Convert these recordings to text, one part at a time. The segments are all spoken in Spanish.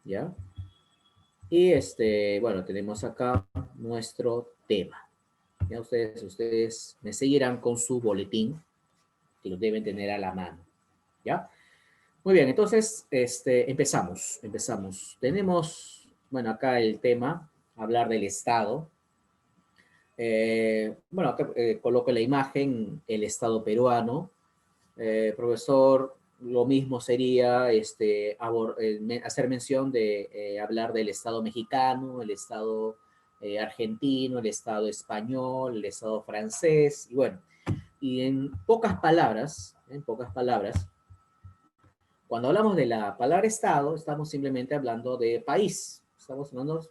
¿ya? Y bueno, tenemos acá nuestro tema. Ya ustedes me seguirán con su boletín, que lo deben tener a la mano, ¿ya? Muy bien, entonces, empezamos. Tenemos, bueno, acá el tema, hablar del Estado. Bueno, acá coloco la imagen, el Estado peruano. Profesor, lo mismo sería hacer mención de hablar del Estado mexicano, el Estado argentino, el Estado español, el Estado francés, y bueno, y en pocas palabras, cuando hablamos de la palabra Estado, estamos simplemente hablando de país, estamos hablando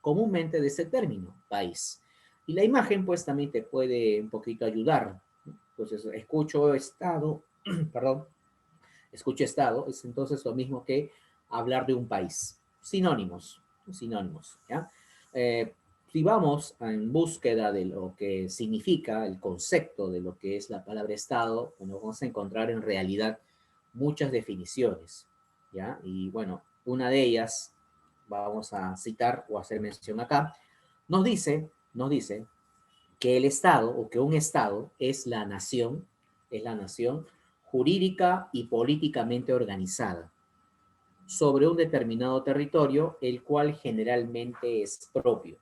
comúnmente de ese término, país. Y la imagen pues también te puede un poquito ayudar. Entonces, escucho Estado, perdón, escucho Estado, es entonces lo mismo que hablar de un país. Sinónimos, sinónimos, ¿ya? Si vamos en búsqueda de lo que significa el concepto de lo que es la palabra Estado, pues nos vamos a encontrar en realidad muchas definiciones, ¿ya? Y bueno, una de ellas, vamos a citar o hacer mención acá, nos dice que el Estado o que un Estado es la nación jurídica y políticamente organizada sobre un determinado territorio, el cual generalmente es propio.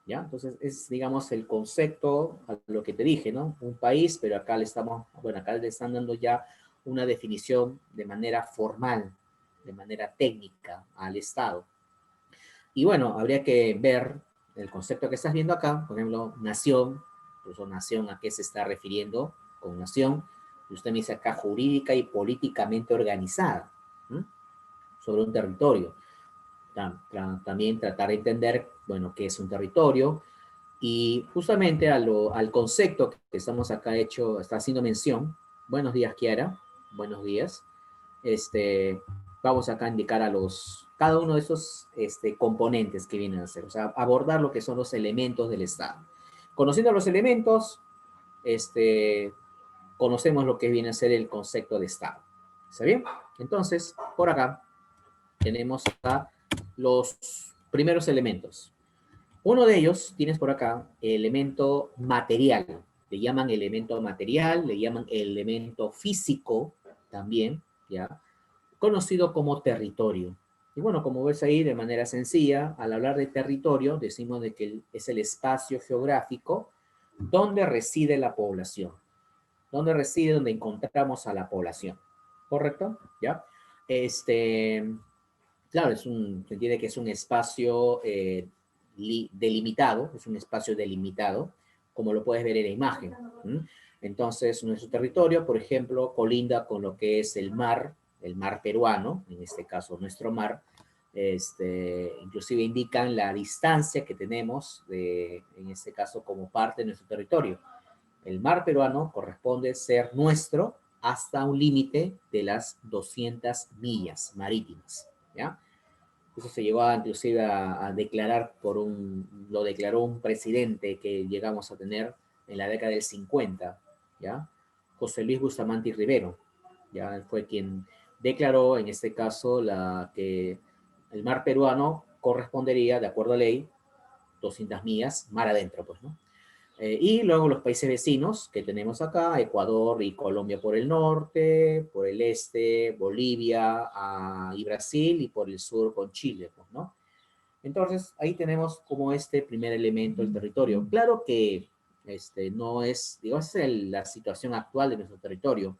¿Ya? Entonces es, digamos, el concepto, a lo que te dije, ¿no? Un país, pero acá le estamos, bueno, acá le están dando ya una definición de manera formal, de manera técnica al Estado. Y bueno, habría que ver el concepto que estás viendo acá, por ejemplo, nación, incluso nación, ¿a qué se está refiriendo con nación? Y usted me dice acá jurídica y políticamente organizada, ¿m? Sobre un territorio. También tratar de entender, bueno, qué es un territorio y justamente al concepto que estamos acá está haciendo mención. Buenos días, Kiara. Buenos días. Este, vamos acá a indicar cada uno de esos componentes que vienen a ser, o sea, abordar lo que son los elementos del Estado. Conociendo los elementos, este, conocemos lo que viene a ser el concepto de Estado. ¿Está bien? Entonces, por acá tenemos acá los primeros elementos. Uno de ellos, tienes por acá, el elemento material. Le llaman elemento material, le llaman elemento físico también, ¿ya? Conocido como territorio. Y bueno, como ves ahí de manera sencilla, al hablar de territorio, decimos de que es el espacio geográfico donde reside la población, donde reside, donde encontramos a la población. ¿Correcto? ¿Ya? Este, claro, se entiende que es un espacio delimitado, es un espacio delimitado, como lo puedes ver en la imagen. ¿M? Entonces, nuestro territorio, por ejemplo, colinda con lo que es el mar peruano, en este caso nuestro mar, inclusive indican la distancia que tenemos, en este caso, como parte de nuestro territorio. El mar peruano corresponde ser nuestro hasta un límite de las 200 millas marítimas, ¿ya? Eso se llegó inclusive a declarar lo declaró un presidente que llegamos a tener en la década del 50, ¿ya? José Luis Bustamante y Rivero, ¿ya? Fue quien declaró en este caso que el mar peruano correspondería, de acuerdo a ley, 200 millas mar adentro, pues, ¿no? Y luego los países vecinos que tenemos acá, Ecuador y Colombia por el norte, por el este, Bolivia y Brasil, y por el sur con Chile, pues, ¿no? Entonces, ahí tenemos como este primer elemento, el territorio. Claro que no es, digo, esa es la situación actual de nuestro territorio.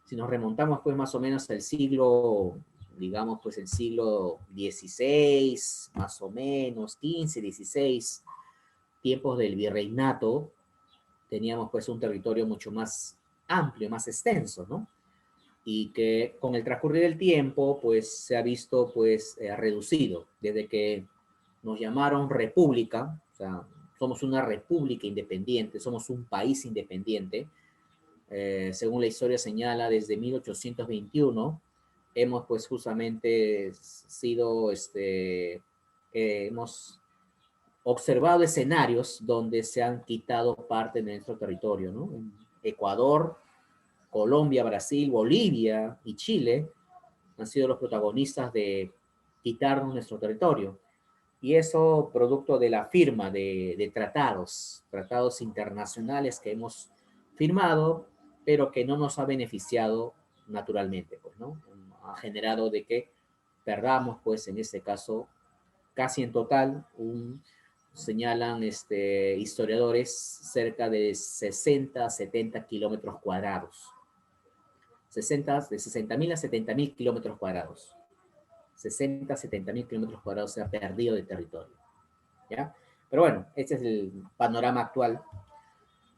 Si nos remontamos, pues, más o menos al siglo, digamos, pues, el siglo XVI, más o menos, XV, XVI, tiempos del virreinato, teníamos pues un territorio mucho más amplio, más extenso, ¿no? Y que con el transcurrir del tiempo pues se ha visto pues reducido desde que nos llamaron república, o sea, somos una república independiente, somos un país independiente, según la historia señala, desde 1821 hemos pues justamente sido, hemos observado escenarios donde se han quitado parte de nuestro territorio, ¿no? Ecuador, Colombia, Brasil, Bolivia y Chile han sido los protagonistas de quitarnos nuestro territorio. Y eso producto de la firma de tratados internacionales que hemos firmado, pero que no nos ha beneficiado naturalmente, pues, ¿no? Ha generado de que perdamos, pues, en este caso, casi en total, señalan historiadores, cerca de 60 a 70 kilómetros cuadrados. De 60.000 a 70.000 kilómetros cuadrados. 60 a 70.000 kilómetros cuadrados se ha perdido de territorio. ¿Ya? Pero bueno, este es el panorama actual.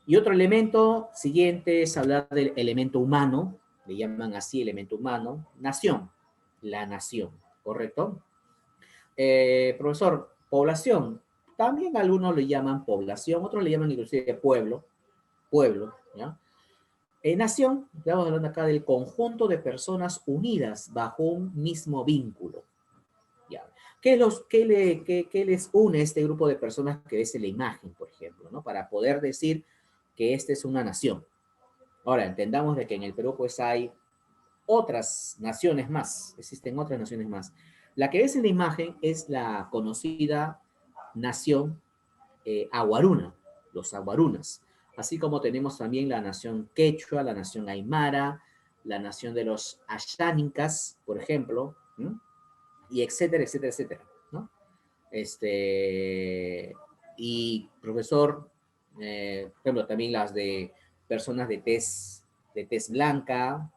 Y otro elemento siguiente es hablar del elemento humano, le llaman así elemento humano, nación, la nación, ¿correcto? Profesor, población, también algunos le llaman población, otros le llaman inclusive pueblo, ¿ya? Nación, estamos hablando acá del conjunto de personas unidas bajo un mismo vínculo. ¿Ya? ¿Qué les une a este grupo de personas que ves en la imagen, por ejemplo, ¿no? Para poder decir que esta es una nación. Ahora, entendamos de que en el Perú pues hay otras naciones más, existen otras naciones más. La que ves en la imagen es la conocida nación aguaruna, los aguarunas, así como tenemos también la nación quechua, la nación aymara, la nación de los ashánicas, por ejemplo, ¿m? Y etcétera, etcétera, etcétera, ¿no? Y profesor, por ejemplo, también las de personas de tez blanca,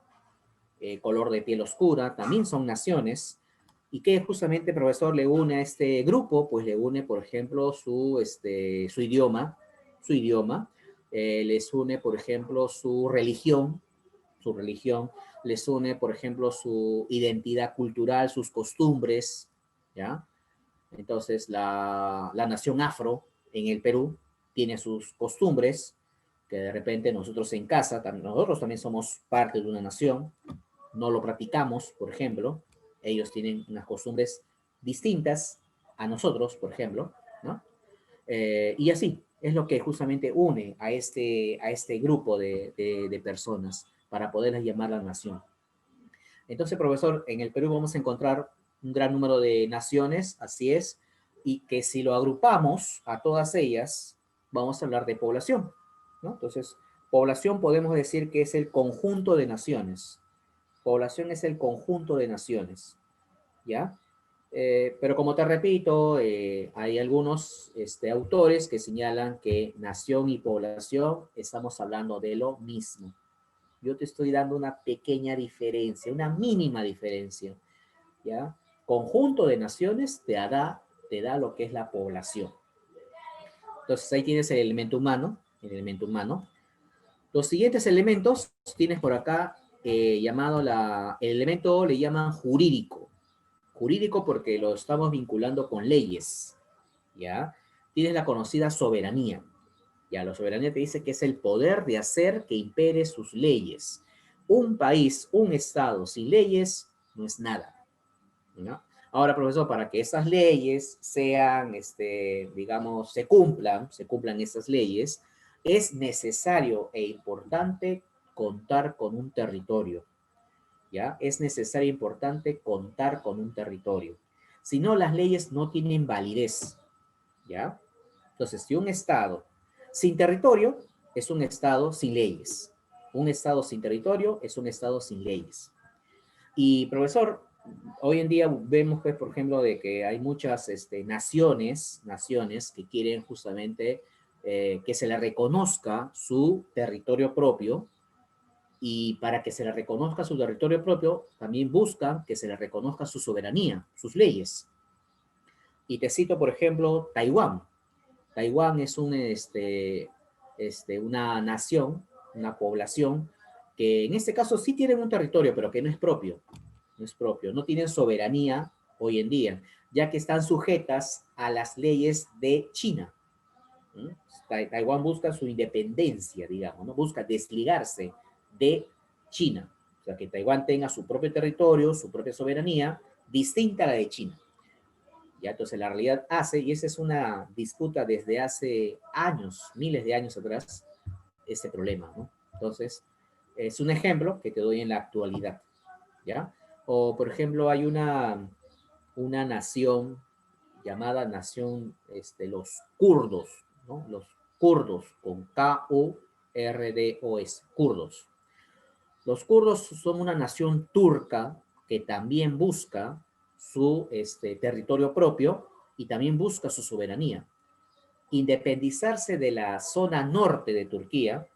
color de piel oscura, también son naciones. ¿Y qué justamente, profesor, le une a este grupo? Pues le une, por ejemplo, su idioma, les une, por ejemplo, su religión, les une, por ejemplo, su identidad cultural, sus costumbres, ¿ya? Entonces, la nación afro en el Perú tiene sus costumbres, que de repente nosotros en casa, nosotros también somos parte de una nación, no lo practicamos, por ejemplo, ellos tienen unas costumbres distintas a nosotros, por ejemplo, ¿no? Y así, es lo que justamente une a este grupo de personas para poderlas llamar la nación. Entonces, profesor, en el Perú vamos a encontrar un gran número de naciones, así es, y que si lo agrupamos a todas ellas, vamos a hablar de población, ¿no? Entonces, población podemos decir que es el conjunto de naciones. Población es el conjunto de naciones, ¿ya? Pero como te repito, hay algunos autores que señalan que nación y población estamos hablando de lo mismo. Yo te estoy dando una pequeña diferencia, una mínima diferencia, ¿ya? Conjunto de naciones te da lo que es la población. Entonces ahí tienes el elemento humano, el elemento humano. Los siguientes elementos tienes por acá llamado el elemento le llaman jurídico. Jurídico porque lo estamos vinculando con leyes, ¿ya? Tienes la conocida soberanía. Ya, la soberanía te dice que es el poder de hacer que impere sus leyes. Un país, un estado sin leyes no es nada, ¿no? Ahora, profesor, para que esas leyes sean, digamos, se cumplan esas leyes, es necesario e importante contar con un territorio, ¿ya? Es necesario e importante contar con un territorio. Si no, las leyes no tienen validez, ¿ya? Entonces, si un estado sin territorio es un estado sin leyes. Un estado sin territorio es un estado sin leyes. Y, profesor, hoy en día vemos, pues, por ejemplo, de que hay muchas naciones que quieren justamente que se le reconozca su territorio propio, y para que se le reconozca su territorio propio, también buscan que se le reconozca su soberanía, sus leyes. Y te cito, por ejemplo, Taiwán. Taiwán es una nación, una población, que en este caso sí tienen un territorio, pero que no es propio. No es propio. No tienen soberanía hoy en día, ya que están sujetas a las leyes de China. ¿Mm? Taiwán busca su independencia, digamos, ¿no? Busca desligarse de China. O sea, que Taiwán tenga su propio territorio, su propia soberanía, distinta a la de China. Ya, entonces la realidad hace, y esa es una disputa desde hace años, miles de años atrás, este problema, ¿no? Entonces, es un ejemplo que te doy en la actualidad, ¿ya? O, por ejemplo, hay una nación llamada nación, los kurdos, ¿no? Los kurdos, con K-U-R-D-O-S, kurdos. Los kurdos son una nación turca que también busca su territorio propio y también busca su soberanía. Independizarse de la zona norte de Turquía,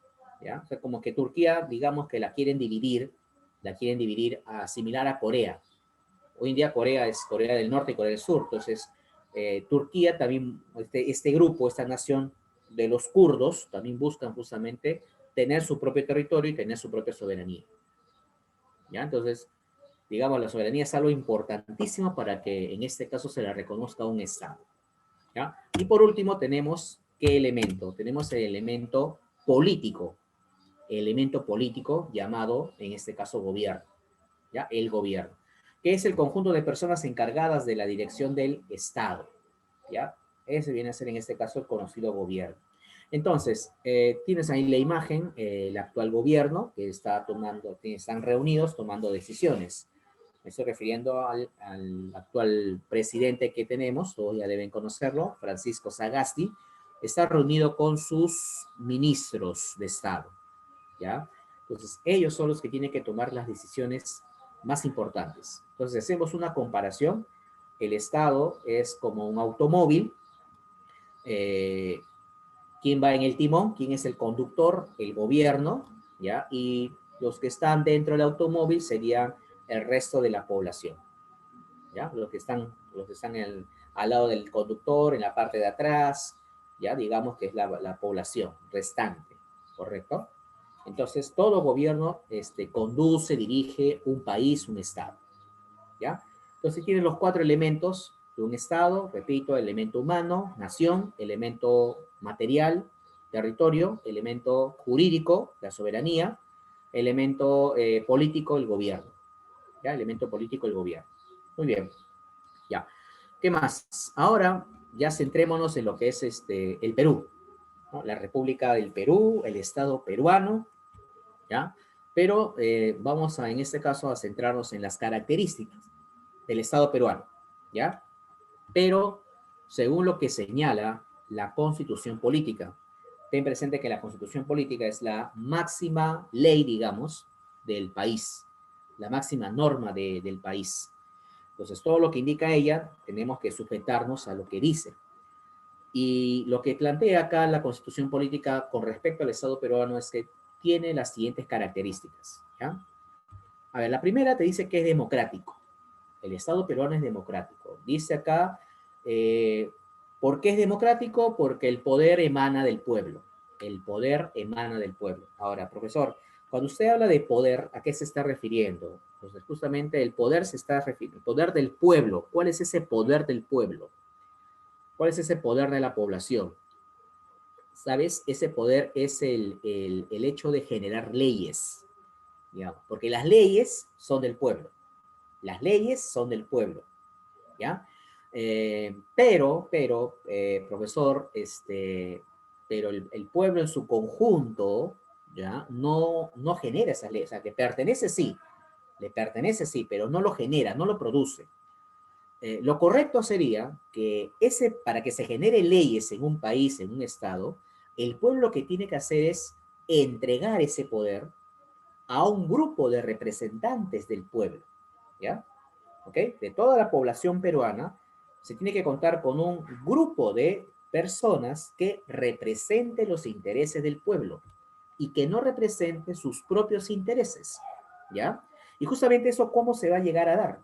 ¿ya? O sea, como que Turquía, digamos que la quieren dividir similar a Corea. Hoy en día Corea es Corea del Norte y Corea del Sur, entonces Turquía también, este grupo, esta nación de los kurdos, también buscan justamente tener su propio territorio y tener su propia soberanía. ¿Ya? Entonces, digamos, la soberanía es algo importantísimo para que en este caso se la reconozca a un Estado. ¿Ya? Y por último tenemos, ¿qué elemento? Tenemos el elemento político llamado, en este caso, gobierno. ¿Ya? El gobierno, que es el conjunto de personas encargadas de la dirección del Estado. ¿Ya? Ese viene a ser en este caso el conocido gobierno. Entonces, tienes ahí la imagen, el actual gobierno que están reunidos tomando decisiones. Me estoy refiriendo al actual presidente que tenemos, todos ya deben conocerlo, Francisco Sagasti, está reunido con sus ministros de Estado, ¿ya? Entonces, ellos son los que tienen que tomar las decisiones más importantes. Entonces, hacemos una comparación. El Estado es como un automóvil. ¿Quién va en el timón? ¿Quién es el conductor? El gobierno, ¿ya? Y los que están dentro del automóvil serían el resto de la población, ¿ya? Los que están al lado del conductor, en la parte de atrás, ¿ya? Digamos que es la población restante, ¿correcto? Entonces, todo gobierno conduce, dirige un país, un Estado, ¿ya? Entonces, tiene los 4 elementos de un Estado, repito, elemento humano, nación, elemento material, territorio, elemento jurídico, la soberanía, elemento político, el gobierno, ¿ya? Elemento político, el gobierno. Muy bien, ya. ¿Qué más? Ahora ya centrémonos en lo que es el Perú, ¿no? La República del Perú, el Estado peruano, ¿ya? Pero vamos en este caso a centrarnos en las características del Estado peruano, ¿ya? Pero según lo que señala la Constitución Política, ten presente que la Constitución Política es la máxima ley, digamos, del país, la máxima norma del país. Entonces, todo lo que indica ella, tenemos que sujetarnos a lo que dice. Y lo que plantea acá la Constitución Política con respecto al Estado peruano es que tiene las siguientes características, ¿ya? A ver, la primera te dice que es democrático. El Estado peruano es democrático. Dice acá, ¿por qué es democrático? Porque el poder emana del pueblo. El poder emana del pueblo. Ahora, profesor, cuando usted habla de poder, ¿a qué se está refiriendo? Pues justamente el poder se está refiriendo, el poder del pueblo. ¿Cuál es ese poder del pueblo? ¿Cuál es ese poder de la población? ¿Sabes? Ese poder es el hecho de generar leyes, digamos, porque las leyes son del pueblo. Las leyes son del pueblo, ¿ya? Profesor, pero el pueblo en su conjunto, ¿ya? No genera esas leyes, o sea, que pertenece sí, le pertenece sí, pero no lo genera, no lo produce. Lo correcto sería que para que se genere leyes en un país, en un estado, el pueblo lo que tiene que hacer es entregar ese poder a un grupo de representantes del pueblo, ¿ya? ¿Ok? De toda la población peruana, se tiene que contar con un grupo de personas que represente los intereses del pueblo y que no represente sus propios intereses, ¿ya? Y justamente eso, ¿cómo se va a llegar a dar?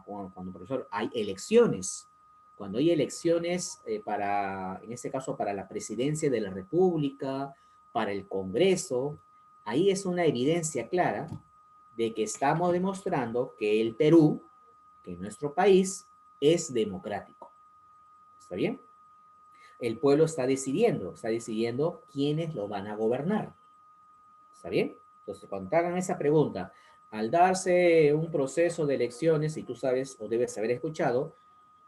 Cuando, profesor, hay elecciones. Cuando hay elecciones en este caso, para la presidencia de la República, para el Congreso, ahí es una evidencia clara de que estamos demostrando que el Perú, que nuestro país, es democrático. ¿Está bien? El pueblo está decidiendo quiénes lo van a gobernar. ¿Está bien? Entonces, cuando te hagan esa pregunta, al darse un proceso de elecciones, y tú sabes o debes haber escuchado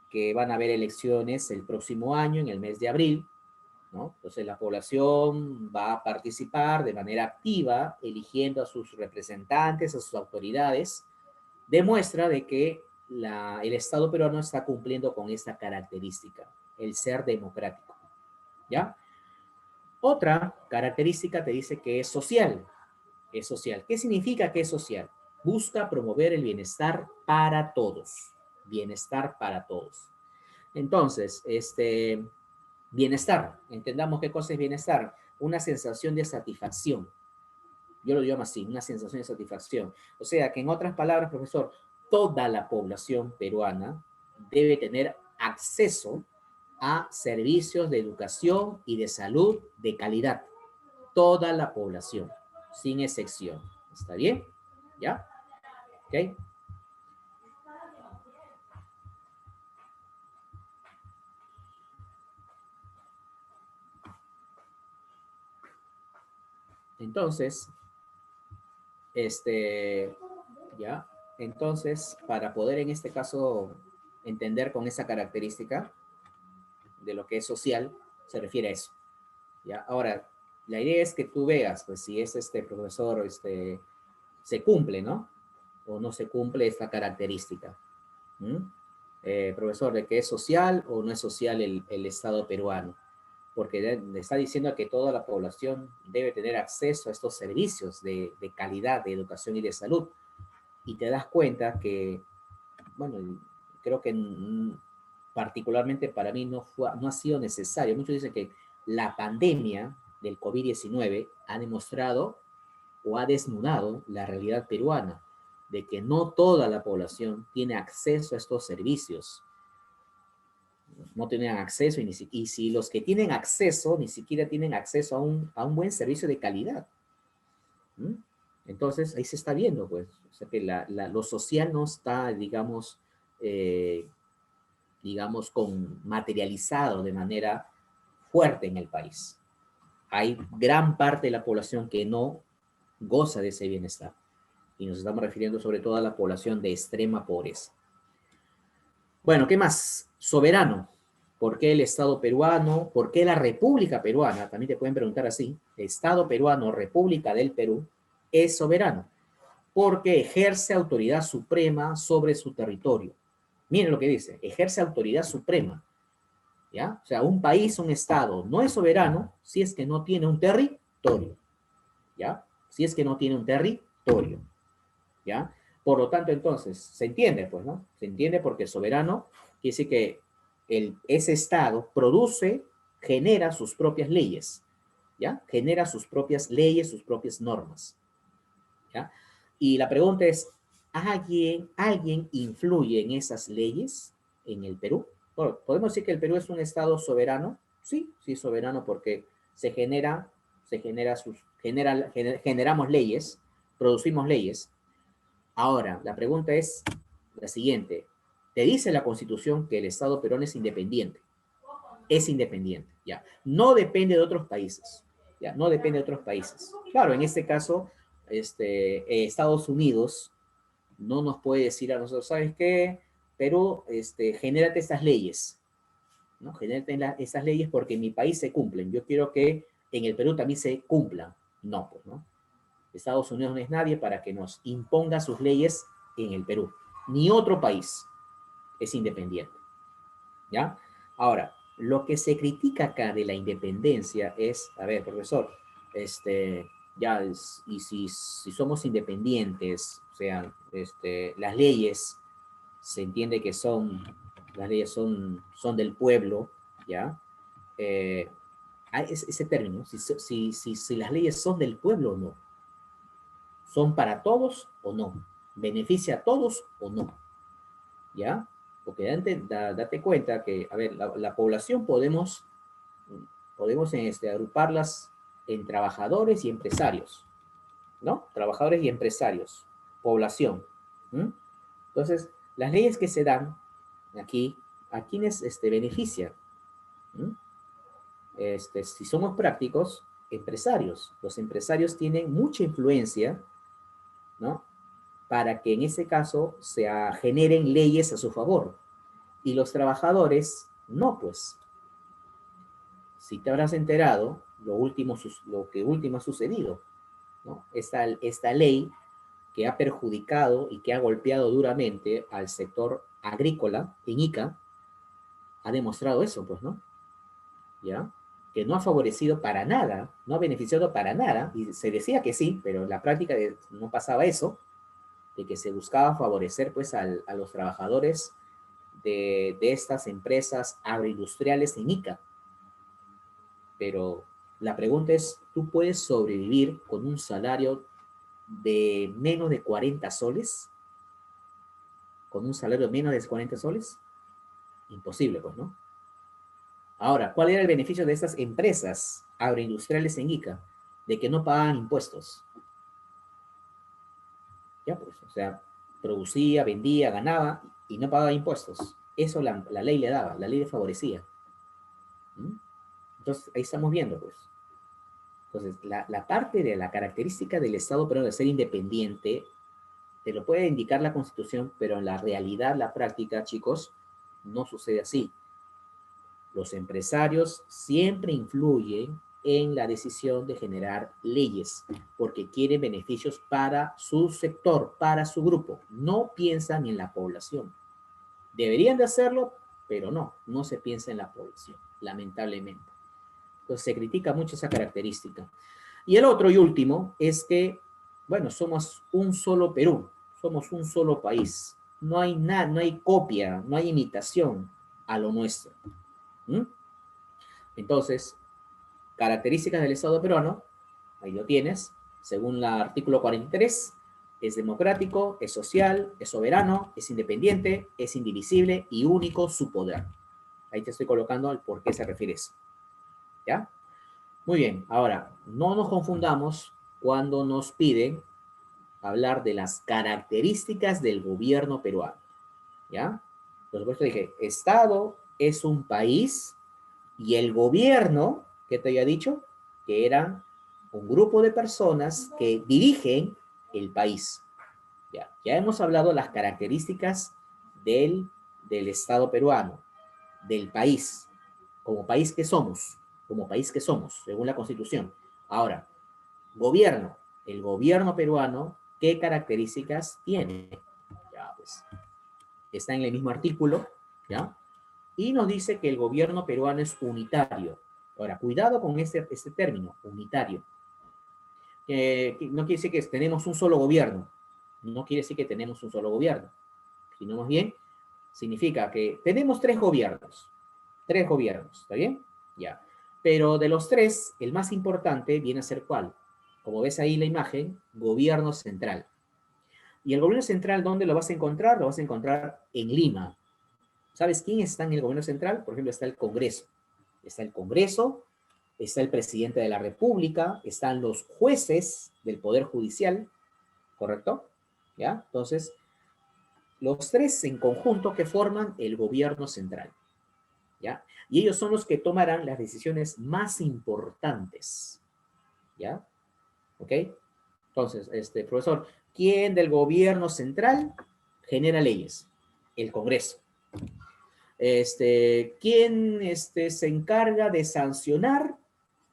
que van a haber elecciones el próximo año, en el mes de abril, ¿no? Entonces la población va a participar de manera activa, eligiendo a sus representantes, a sus autoridades, demuestra de que el Estado peruano está cumpliendo con esta característica, el ser democrático, ¿ya? Otra característica te dice que es social. Es social. ¿Qué significa que es social? Busca promover el bienestar para todos. Bienestar para todos. Entonces, bienestar. Entendamos qué cosa es bienestar. Una sensación de satisfacción. Yo lo llamo así, una sensación de satisfacción. O sea, que en otras palabras, profesor, toda la población peruana debe tener acceso a servicios de educación y de salud de calidad. Toda la población, sin excepción. ¿Está bien? ¿Ya? ¿Ok? Entonces, ¿ya? Entonces, para poder en este caso entender con esa característica de lo que es social, se refiere a eso. ¿Ya? Ahora, la idea es que tú veas, pues, si es profesor, se cumple, ¿no? O no se cumple esta característica. ¿Mm? Profesor, de que es social o no es social el Estado peruano, porque le está diciendo que toda la población debe tener acceso a estos servicios de calidad, de educación y de salud. Y te das cuenta que, bueno, creo que particularmente para mí no ha sido necesario. Muchos dicen que la pandemia del COVID-19 ha demostrado o ha desnudado la realidad peruana, de que no toda la población tiene acceso a estos servicios. No tienen acceso y si los que tienen acceso ni siquiera tienen acceso a un buen servicio de calidad. ¿Mm? Entonces, ahí se está viendo, pues, o sea que lo social no está, eh, materializado de manera fuerte en el país. Hay gran parte de la población que no goza de ese bienestar. Y nos estamos refiriendo sobre todo a la población de extrema pobreza. Bueno, ¿qué más? Soberano. ¿Por qué el Estado peruano? ¿Por qué la República peruana? También te pueden preguntar así. Estado peruano, República del Perú, es soberano porque ejerce autoridad suprema sobre su territorio. Miren lo que dice, ejerce autoridad suprema. ¿Ya? O sea, un país, un Estado no es soberano si es que no tiene un territorio. ¿Ya? Si es que no tiene un territorio. ¿Ya? Por lo tanto, entonces, se entiende, pues, ¿no? Se entiende porque soberano quiere decir que ese Estado produce, genera sus propias leyes, ¿ya? Genera sus propias leyes, sus propias normas, ¿ya? Y la pregunta es, ¿alguien influye en esas leyes en el Perú? Bueno, ¿podemos decir que el Perú es un Estado soberano? Sí, sí, soberano porque generamos leyes, producimos leyes. Ahora, la pregunta es la siguiente. Te dice la Constitución que el Estado peruano es independiente. Es independiente, ya. No depende de otros países, ya. No depende de otros países. Claro, en este caso, Estados Unidos no nos puede decir a nosotros, ¿sabes qué? Perú, genérate estas leyes, ¿no? Genérate esas leyes porque en mi país se cumplen. Yo quiero que en el Perú también se cumplan. No, pues, ¿no? Estados Unidos no es nadie para que nos imponga sus leyes en el Perú. Ni otro país es independiente. ¿Ya? Ahora, lo que se critica acá de la independencia es, a ver, profesor, y si somos independientes, o sea, las leyes, se entiende que las leyes son del pueblo, ¿ya? Ese término, si las leyes son del pueblo o no, ¿son para todos o no? ¿Beneficia a todos o no? ¿Ya? Porque date cuenta que, a ver, la población podemos agruparlas en trabajadores y empresarios, ¿no? Trabajadores y empresarios, población. ¿Mm? Entonces, las leyes que se dan aquí, ¿a quiénes benefician? ¿Mm? Si somos prácticos, empresarios. Los empresarios tienen mucha influencia, ¿no? Para que en ese caso se generen leyes a su favor. Y los trabajadores, no, pues. Si te habrás enterado, lo que último ha sucedido, ¿no? Esta ley que ha perjudicado y que ha golpeado duramente al sector agrícola en Ica, ha demostrado eso, pues, ¿no? ¿Ya? Que no ha favorecido para nada, no ha beneficiado para nada, y se decía que sí, pero en la práctica no pasaba eso, de que se buscaba favorecer, pues, a los trabajadores de estas empresas agroindustriales en Ica. Pero la pregunta es, ¿tú puedes sobrevivir con un salario de menos de 40 soles? ¿Con un salario de menos de 40 soles? Imposible, pues, ¿no? Ahora, ¿cuál era el beneficio de estas empresas agroindustriales en Ica? De que no pagaban impuestos. Ya, pues, o sea, producía, vendía, ganaba y no pagaba impuestos. Eso la ley le daba, la ley le favorecía. ¿Mm? Entonces, ahí estamos viendo, pues. Entonces, la parte de la característica del Estado peruano de ser independiente, te lo puede indicar la Constitución, pero en la realidad, la práctica, chicos, no sucede así. Los empresarios siempre influyen en la decisión de generar leyes, porque quieren beneficios para su sector, para su grupo. No piensan en la población. Deberían de hacerlo, pero no se piensa en la población, lamentablemente. Entonces se critica mucho esa característica. Y el otro y último es que, bueno, somos un solo Perú, somos un solo país. No hay nada, no hay copia, no hay imitación a lo nuestro. ¿Mm? Entonces, características del Estado peruano, ahí lo tienes, según el artículo 43, es democrático, es social, es soberano, es independiente, es indivisible y único su poder. Ahí te estoy colocando el por qué se refiere eso. ¿Ya? Muy bien, ahora, no nos confundamos cuando nos piden hablar de las características del gobierno peruano. ¿Ya? Por supuesto dije, Estado es un país y el gobierno, ¿qué te había dicho? Que eran un grupo de personas que dirigen el país. Ya hemos hablado de las características del Estado peruano, del país, como país que somos, según la Constitución. Ahora, gobierno, el gobierno peruano, ¿qué características tiene? Ya, pues, está en el mismo artículo, ¿ya? Y nos dice que el gobierno peruano es unitario. Ahora, cuidado con este término, unitario. No quiere decir que tenemos un solo gobierno, no quiere decir que tenemos un solo gobierno, sino más bien significa que tenemos tres gobiernos, ¿está bien? Ya. Pero de los tres, el más importante viene a ser ¿cuál? Como ves ahí la imagen, gobierno central. ¿Y el gobierno central dónde lo vas a encontrar? Lo vas a encontrar en Lima. ¿Sabes quién está en el gobierno central? Por ejemplo, está el Congreso. Está el Congreso, está el presidente de la República, están los jueces del Poder Judicial, ¿correcto? ¿Ya? Entonces, los tres en conjunto que forman el gobierno central, ¿ya? Y ellos son los que tomarán las decisiones más importantes, ¿ya? ¿Ok? Entonces, profesor, ¿quién del gobierno central genera leyes? El Congreso. ¿Quién se encarga de sancionar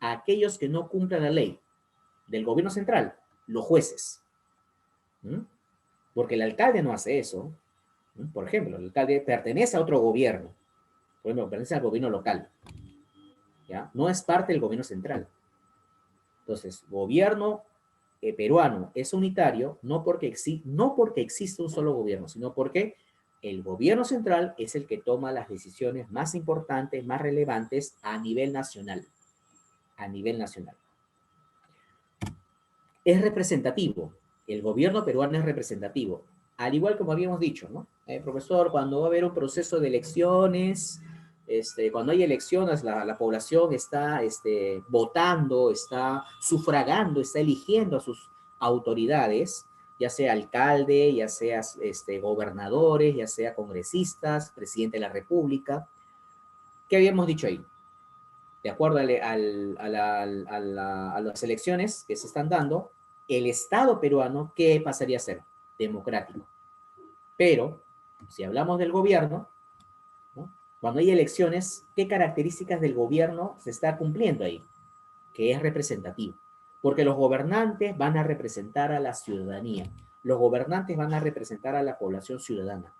a aquellos que no cumplan la ley? Del gobierno central, los jueces. ¿Mm? Porque el alcalde no hace eso. ¿Mm? Por ejemplo, el alcalde pertenece a otro gobierno. Por ejemplo, pertenece al gobierno local. ¿Ya? No es parte del gobierno central. Entonces, gobierno peruano es unitario no porque existe un solo gobierno, sino porque el gobierno central es el que toma las decisiones más importantes, más relevantes a nivel nacional. A nivel nacional. Es representativo. El gobierno peruano es representativo. Al igual como habíamos dicho, ¿no? Profesor, cuando va a haber un proceso de elecciones, cuando hay elecciones, la población está votando, está sufragando, está eligiendo a sus autoridades, ya sea alcalde, ya sea gobernadores, ya sea congresistas, presidente de la República. ¿Qué habíamos dicho ahí? De acuerdo a las elecciones que se están dando, el Estado peruano, ¿qué pasaría a ser? Democrático. Pero, si hablamos del gobierno, ¿no? Cuando hay elecciones, ¿qué características del gobierno se está cumpliendo ahí? Que es representativo. Porque los gobernantes van a representar a la ciudadanía. los gobernantes van a representar a la población ciudadana.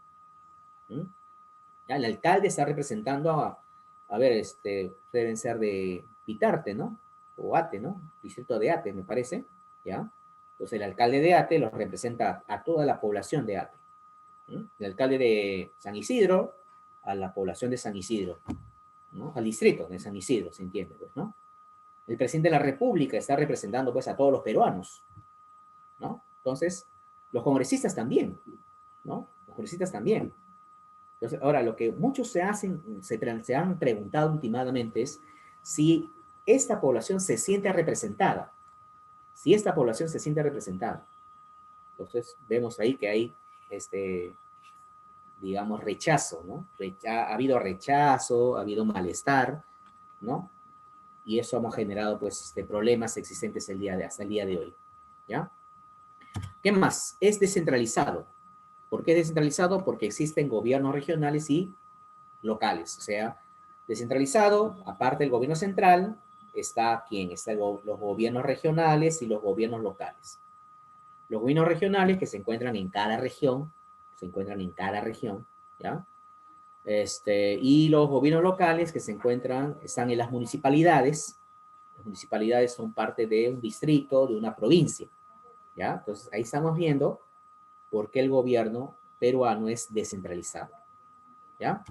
¿Mm? Ya, el alcalde está representando a ver, deben ser de Pitarte, ¿no? O Ate, ¿no? Distrito de Ate, me parece, ¿ya? Entonces el alcalde de Ate los representa a toda la población de Ate. ¿Mm? El alcalde de San Isidro, a la población de San Isidro, ¿no? Al distrito de San Isidro, se entiende, pues, ¿no? El presidente de la República está representando, pues, a todos los peruanos, ¿no? Entonces, los congresistas también, ¿no? Los congresistas también. Entonces, ahora, lo que muchos se han preguntado últimamente es si esta población se siente representada, si esta población se siente representada. Entonces, vemos ahí que hay, digamos, rechazo, ¿no? Ha habido rechazo, ha habido malestar, ¿no? Y eso hemos generado, pues, problemas existentes hasta el día de hoy, ¿ya? ¿Qué más? Es descentralizado. ¿Por qué descentralizado? Porque existen gobiernos regionales y locales. O sea, descentralizado, aparte del gobierno central, está ¿quién? Están los gobiernos regionales y los gobiernos locales. Los gobiernos regionales que se encuentran en cada región, ¿ya? Y los gobiernos locales que están en las municipalidades. Las municipalidades son parte de un distrito, de una provincia, ¿ya? Entonces, ahí estamos viendo por qué el gobierno peruano es descentralizado, ¿ya?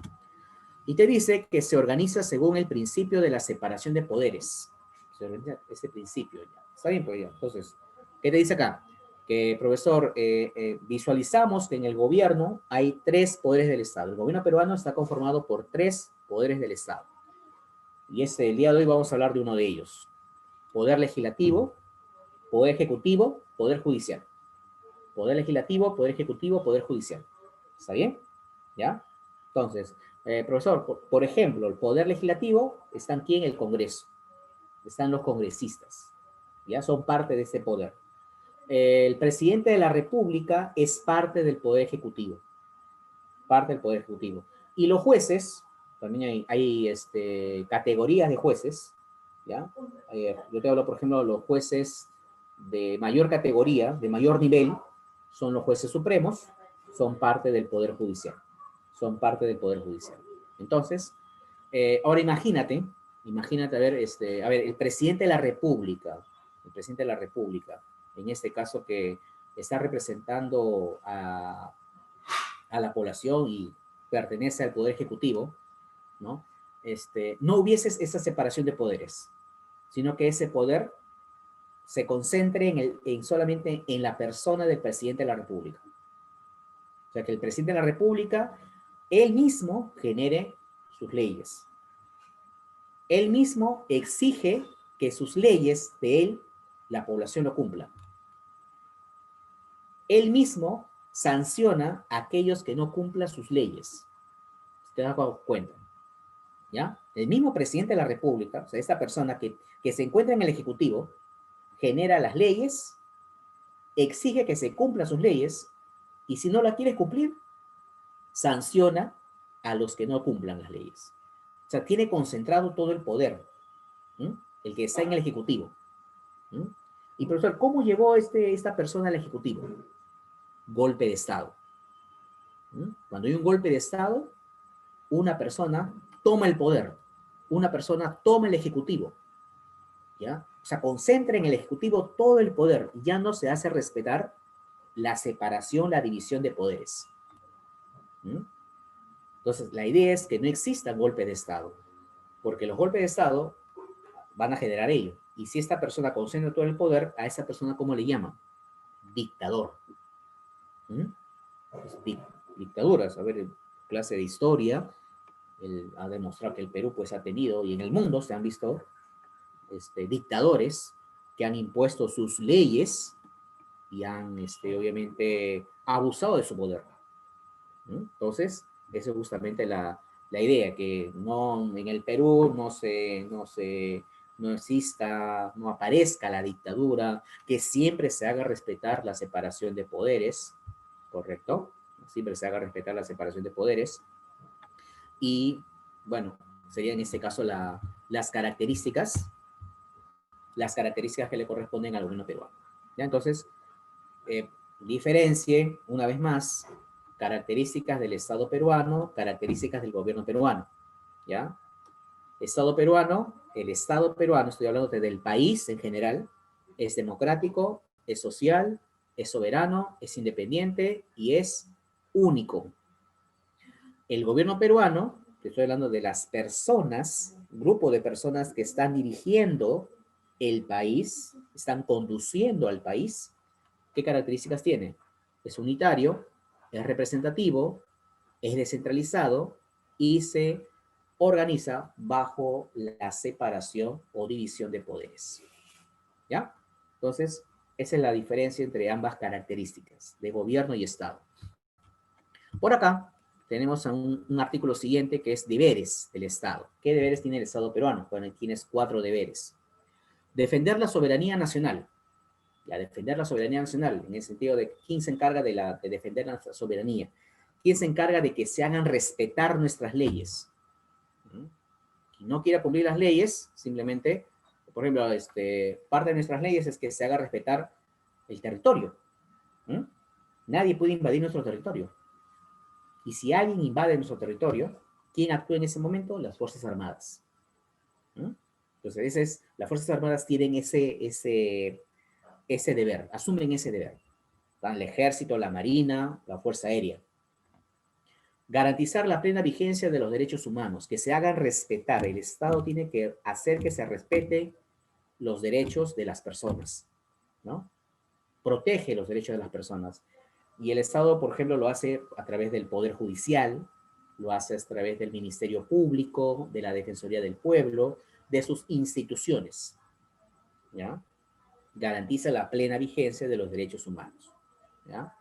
Y te dice que se organiza según el principio de la separación de poderes. Se organiza ese principio, ¿ya? Está bien, pues ya. Entonces, ¿qué te dice acá? Que, profesor, visualizamos que en el gobierno hay 3 poderes del Estado. El gobierno peruano está conformado por 3 poderes del Estado. Y el día de hoy vamos a hablar de uno de ellos. Poder legislativo, poder ejecutivo, poder judicial. Poder legislativo, poder ejecutivo, poder judicial. ¿Está bien? ¿Ya? Entonces, profesor, por ejemplo, el poder legislativo está aquí en el Congreso. Están los congresistas. Ya son parte de ese poder. El presidente de la República es parte del poder ejecutivo. Parte del poder ejecutivo. Y los jueces, también hay categorías de jueces, ¿ya? Yo te hablo, por ejemplo, de los jueces de mayor categoría, de mayor nivel, son los jueces supremos, son parte del Poder Judicial. Son parte del Poder Judicial. Entonces, ahora imagínate, a ver, el presidente de la República, en este caso que está representando a la población y pertenece al Poder Ejecutivo, ¿no? No hubiese esa separación de poderes, sino que ese poder se concentre solamente en la persona del presidente de la República. O sea, que el presidente de la República, él mismo genere sus leyes. Él mismo exige que sus leyes de él, la población lo cumpla. Él mismo sanciona a aquellos que no cumplan sus leyes. ¿Te das cuenta? ¿Ya? El mismo presidente de la República, o sea, esta persona que se encuentra en el Ejecutivo, genera las leyes, exige que se cumplan sus leyes, y si no la quiere cumplir, sanciona a los que no cumplan las leyes. O sea, tiene concentrado todo el poder, ¿sí? El que está en el Ejecutivo. ¿Sí? Y profesor, ¿cómo llegó esta persona al Ejecutivo? Golpe de Estado. ¿Sí? Cuando hay un golpe de Estado, una persona toma el poder, una persona toma el Ejecutivo, ¿ya? O sea, concentra en el Ejecutivo todo el poder, ya no se hace respetar la separación, la división de poderes. ¿Mm? Entonces, la idea es que no exista golpe de Estado, porque los golpes de Estado van a generar ello. Y si esta persona concentra todo el poder, a esa persona, ¿cómo le llaman? Dictador. ¿Mm? Pues, dictaduras, a ver, en clase de historia, ha demostrado que el Perú pues ha tenido, y en el mundo se han visto dictadores que han impuesto sus leyes y han, obviamente, abusado de su poder. ¿Mm? Entonces, esa es justamente la idea, que no, en el Perú no exista, no aparezca la dictadura, que siempre se haga respetar la separación de poderes, ¿correcto? Siempre se haga respetar la separación de poderes. Y, bueno, sería en este caso las características que le corresponden al gobierno peruano. ¿Ya? Entonces, diferencie, una vez más, características del Estado peruano, características del gobierno peruano, ¿ya? Estado peruano, el Estado peruano, estoy hablando del país en general, es democrático, es social, es soberano, es independiente y es único. El gobierno peruano, te estoy hablando de las personas, grupo de personas que están dirigiendo el país, están conduciendo al país, ¿qué características tiene? Es unitario, es representativo, es descentralizado y se organiza bajo la separación o división de poderes. ¿Ya? Entonces, esa es la diferencia entre ambas características de gobierno y Estado. Por acá tenemos un artículo siguiente que es deberes del Estado. ¿Qué deberes tiene el Estado peruano? Bueno, tienes 4 deberes. Defender la soberanía nacional. Ya, defender la soberanía nacional, en el sentido de quién se encarga de defender la soberanía. ¿Quién se encarga de que se hagan respetar nuestras leyes? Quien no quiera cumplir las leyes, simplemente, por ejemplo, parte de nuestras leyes es que se haga respetar el territorio. Nadie puede invadir nuestro territorio. Y si alguien invade nuestro territorio, ¿quién actúa en ese momento? Las Fuerzas Armadas. Entonces, las Fuerzas Armadas tienen ese deber, asumen ese deber. El Ejército, la Marina, la Fuerza Aérea. Garantizar la plena vigencia de los derechos humanos, que se hagan respetar. El Estado tiene que hacer que se respeten los derechos de las personas, ¿no? Protege los derechos de las personas. Y el Estado, por ejemplo, lo hace a través del Poder Judicial, lo hace a través del Ministerio Público, de la Defensoría del Pueblo, de sus instituciones, ¿ya? Garantiza la plena vigencia de los derechos humanos, ¿ya?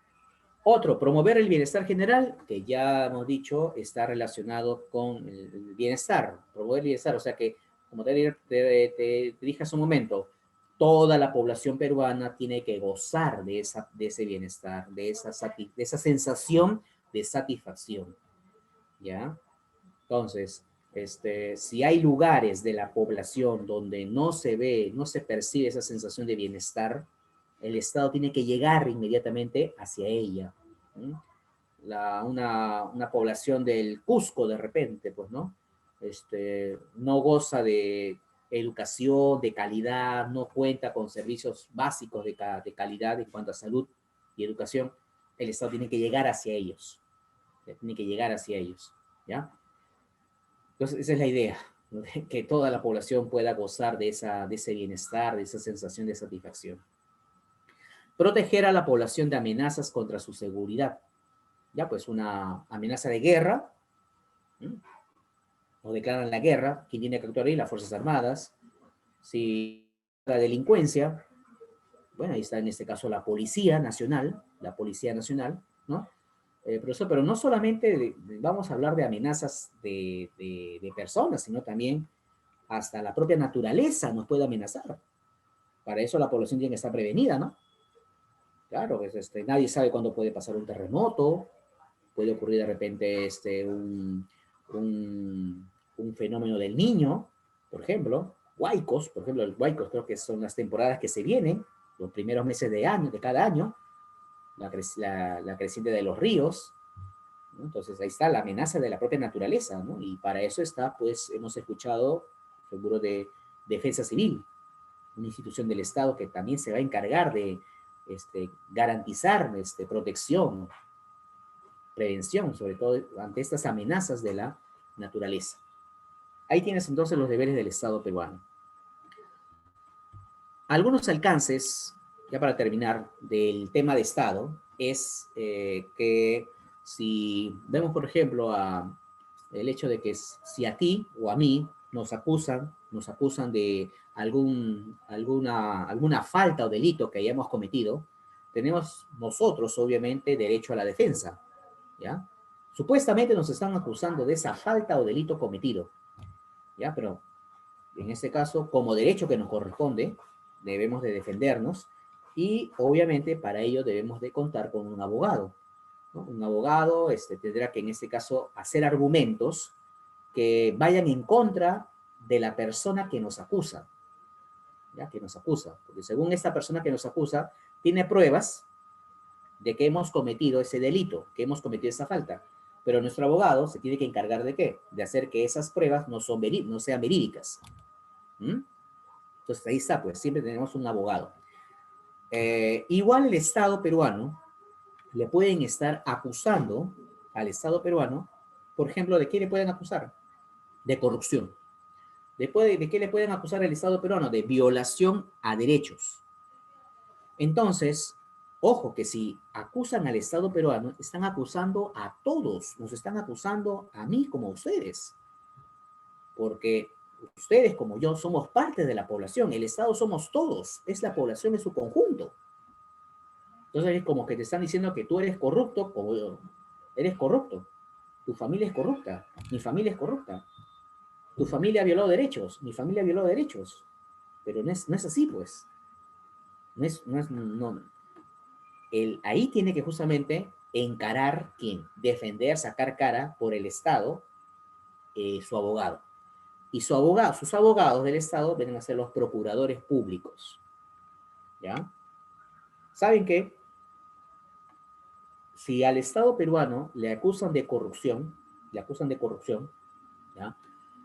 Otro, promover el bienestar general, que ya hemos dicho, está relacionado con el bienestar, promover el bienestar, o sea que, como te dije hace un momento, toda la población peruana tiene que gozar de ese bienestar, de esa sensación de satisfacción, ¿ya? Entonces, si hay lugares de la población donde no se ve, no se percibe esa sensación de bienestar, el Estado tiene que llegar inmediatamente hacia ella. Una población del Cusco, de repente, pues, ¿no? No goza de educación, de calidad, no cuenta con servicios básicos de calidad en cuanto a salud y educación. El Estado tiene que llegar hacia ellos. Tiene que llegar hacia ellos, ¿ya? Entonces, esa es la idea, ¿no? Que toda la población pueda gozar de ese bienestar, de esa sensación de satisfacción. Proteger a la población de amenazas contra su seguridad. Ya, pues una amenaza de guerra, ¿sí? O declaran la guerra, ¿quién tiene que actuar ahí? Las Fuerzas Armadas. Si la delincuencia, bueno, ahí está en este caso la Policía Nacional, ¿no? Profesor, pero no solamente vamos a hablar de amenazas de personas, sino también hasta la propia naturaleza nos puede amenazar. Para eso la población tiene que estar prevenida, ¿no? Claro, pues, nadie sabe cuándo puede pasar un terremoto, puede ocurrir de repente un fenómeno del niño, por ejemplo, huaicos, por ejemplo, los huaicos creo que son las temporadas que se vienen, los primeros meses de cada año, la creciente de los ríos, ¿no? Entonces ahí está la amenaza de la propia naturaleza, ¿no? Y para eso está, pues, hemos escuchado, seguro, de Defensa Civil, una institución del Estado que también se va a encargar de garantizar protección, prevención, sobre todo ante estas amenazas de la naturaleza. Ahí tienes entonces los deberes del Estado peruano. Algunos alcances, ya para terminar, del tema de Estado, es que si vemos, por ejemplo, el hecho de que si a ti o a mí nos acusan de alguna falta o delito que hayamos cometido, tenemos nosotros, obviamente, derecho a la defensa, ¿ya? Supuestamente nos están acusando de esa falta o delito cometido, ¿ya? Pero en este caso, como derecho que nos corresponde, debemos de defendernos y obviamente para ello debemos de contar con un abogado, ¿no? Un abogado tendrá que en este caso hacer argumentos que vayan en contra de la persona que nos acusa, ¿ya? Que nos acusa, porque según esta persona que nos acusa, tiene pruebas de que hemos cometido ese delito, que hemos cometido esa falta. Pero nuestro abogado se tiene que encargar de ¿qué? De hacer que esas pruebas no sean verídicas. ¿Mm? Entonces ahí está, pues siempre tenemos un abogado. Igual el Estado peruano le pueden estar acusando al Estado peruano, por ejemplo, ¿de qué le pueden acusar? De corrupción. ¿De qué le pueden acusar al Estado peruano? De violación a derechos. Entonces, ojo que si acusan al Estado peruano, están acusando a todos, nos están acusando a mí como a ustedes, porque ustedes como yo somos parte de la población, el Estado somos todos, es la población en su conjunto. Entonces es como que te están diciendo que tú eres corrupto, como yo, eres corrupto, tu familia es corrupta, mi familia es corrupta, tu familia violó derechos, mi familia violó derechos, pero no es así, pues. No. Ahí tiene que justamente encarar, ¿quién? Defender, sacar cara por el Estado, su abogado. Y sus abogados del Estado vienen a ser los procuradores públicos. ¿Ya? ¿Saben qué? Si al Estado peruano le acusan de corrupción, ¿ya?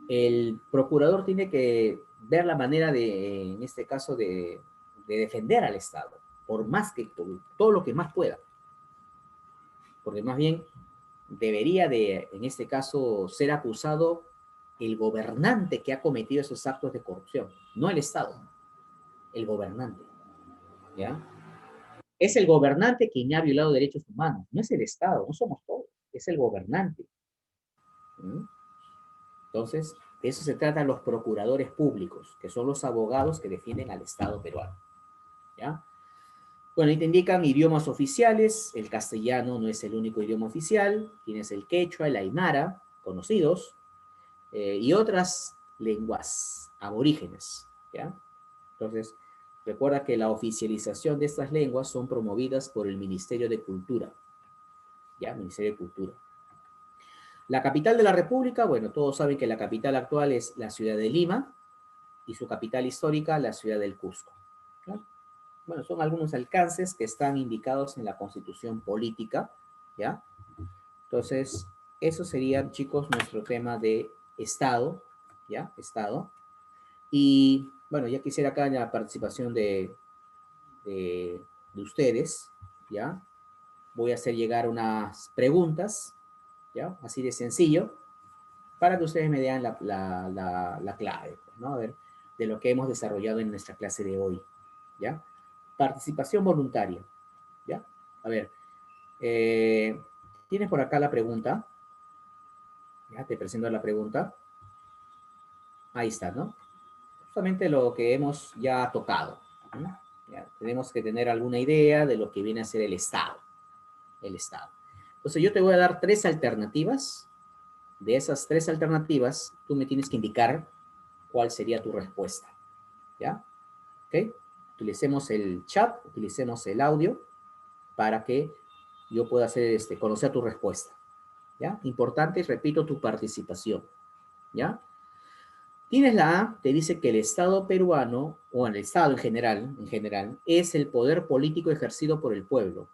El procurador tiene que ver la manera de, en este caso, de defender al Estado, por todo lo que más pueda. Porque más bien debería de, en este caso, ser acusado el gobernante que ha cometido esos actos de corrupción, no el Estado, el gobernante, ¿ya? Es el gobernante quien ha violado derechos humanos, no es el Estado, no somos todos, es el gobernante. ¿Mm? Entonces, de eso se tratan los procuradores públicos, que son los abogados que defienden al Estado peruano, ¿ya? Bueno, ahí te indican idiomas oficiales, el castellano no es el único idioma oficial, tienes el quechua, el aymara, conocidos, y otras lenguas aborígenes, ¿ya? Entonces, recuerda que la oficialización de estas lenguas son promovidas por el Ministerio de Cultura, ¿ya? Ministerio de Cultura. La capital de la República, bueno, todos saben que la capital actual es la ciudad de Lima y su capital histórica, la ciudad del Cusco, ¿no? Bueno, son algunos alcances que están indicados en la Constitución Política, ¿ya? Entonces, eso sería, chicos, nuestro tema de Estado, ¿ya? Estado. Y, bueno, ya quisiera acá la participación de ustedes, ¿ya? Voy a hacer llegar unas preguntas, ¿ya? Así de sencillo, para que ustedes me den la clave, ¿no? A ver, de lo que hemos desarrollado en nuestra clase de hoy, ¿ya? Participación voluntaria, ¿ya? A ver, eh, ¿tienes por acá la pregunta? Ya, te presento la pregunta. Ahí está, ¿no? Justamente lo que hemos ya tocado, ¿no? Ya, tenemos que tener alguna idea de lo que viene a ser el Estado. El Estado. Entonces yo te voy a dar 3 alternativas. De esas 3 alternativas, tú me tienes que indicar cuál sería tu respuesta. ¿Ya? ¿Ok? Utilicemos el chat, utilicemos el audio para que yo pueda conocer tu respuesta. ¿Ya? Importante, repito, tu participación. ¿Ya? Tienes la A, te dice que el Estado peruano, o el Estado en general, es el poder político ejercido por el pueblo.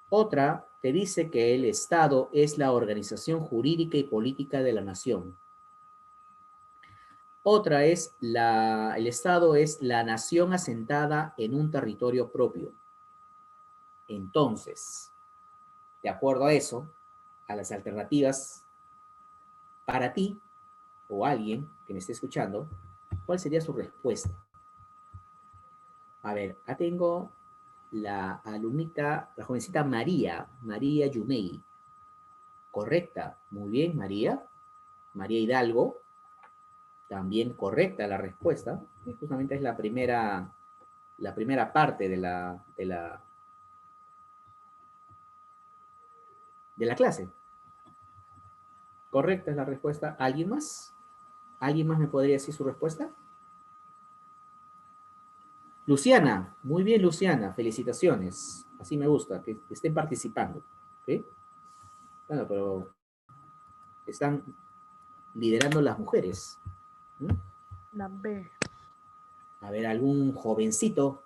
Otra te dice que el Estado es la organización jurídica y política de la nación. Otra es el Estado es la nación asentada en un territorio propio. Entonces, de acuerdo a eso, a las alternativas, para ti o alguien que me esté escuchando, ¿cuál sería su respuesta? A ver, acá tengo la alumnita, la jovencita María Yumei. Correcta, muy bien, María. María Hidalgo, también correcta la respuesta. Y justamente es la primera parte de la clase. Correcta es la respuesta. ¿Alguien más? ¿Alguien más me podría decir su respuesta? Luciana, muy bien Luciana, felicitaciones. Así me gusta, que estén participando. ¿Sí? Bueno, pero están liderando las mujeres. ¿Mm? La B. A ver, algún jovencito,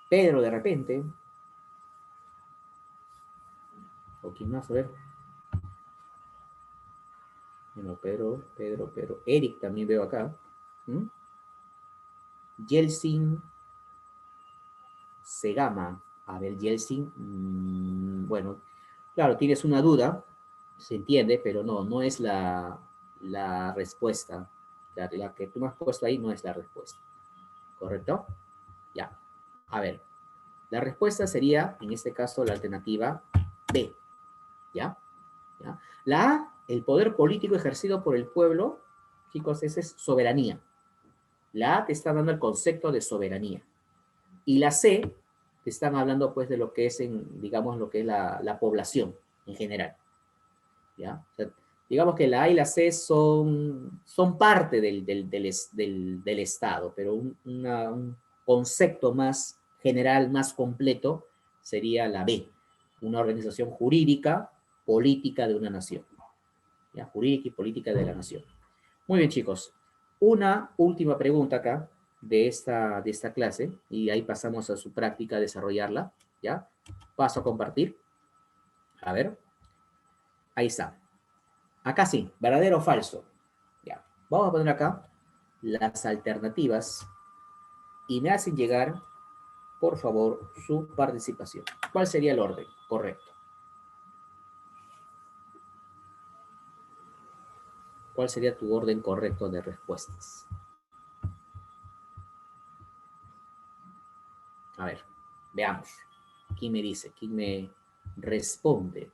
Pedro de repente. ¿O quién más? A ver. Bueno, Pedro. Eric también veo acá. ¿Mm? Yeltsin Segama. A ver, Yeltsin. Bueno, claro, tienes una duda, se entiende, pero no es la respuesta. La que tú me has puesto ahí no es la respuesta. ¿Correcto? Ya. A ver, la respuesta sería, en este caso, la alternativa B. ¿Ya? ¿Ya? La A, el poder político ejercido por el pueblo, chicos, esa es soberanía. La A te está dando el concepto de soberanía. Y la C te están hablando, pues, de lo que es, digamos, lo que es la población en general. ¿Ya? O sea, digamos que la A y la C son parte del Estado, pero un concepto más general, más completo, sería la B, una organización jurídica, política de una nación. ¿Ya? Jurídica y política de la nación. Muy bien, chicos. Una última pregunta acá de esta clase, y ahí pasamos a su práctica, a desarrollarla. ¿Ya? Paso a compartir. A ver. Ahí está. Acá sí, verdadero o falso. Ya. Vamos a poner acá las alternativas y me hacen llegar, por favor, su participación. ¿Cuál sería el orden correcto? ¿Cuál sería tu orden correcto de respuestas? A ver, veamos. ¿Quién me dice? ¿Quién me responde?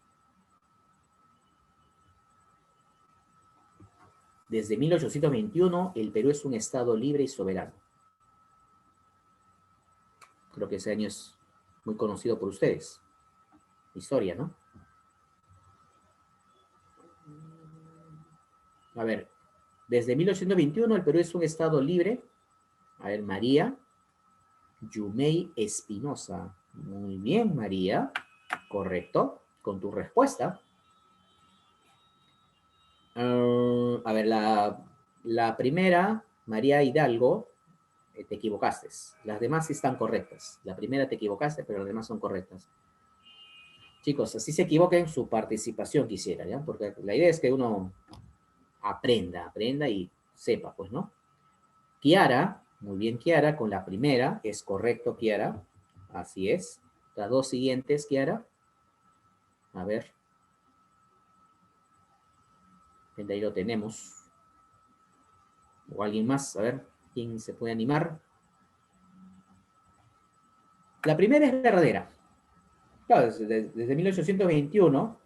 Desde 1821, el Perú es un estado libre y soberano. Creo que ese año es muy conocido por ustedes. Historia, ¿no? A ver, desde 1821 el Perú es un estado libre. A ver, María Yumei Espinosa. Muy bien, María. Correcto. Con tu respuesta. A ver, la primera, María Hidalgo, te equivocaste. Las demás sí están correctas. La primera te equivocaste, pero las demás son correctas. Chicos, así se equivoquen, su participación quisiera, ¿ya? Porque la idea es que uno aprenda y sepa, pues, ¿no? Kiara, muy bien, Kiara, con la primera, es correcto, Kiara. Así es. Las dos siguientes, Kiara. A ver. Ahí lo tenemos. O alguien más, a ver, ¿quién se puede animar? La primera es verdadera. Claro, desde 1821.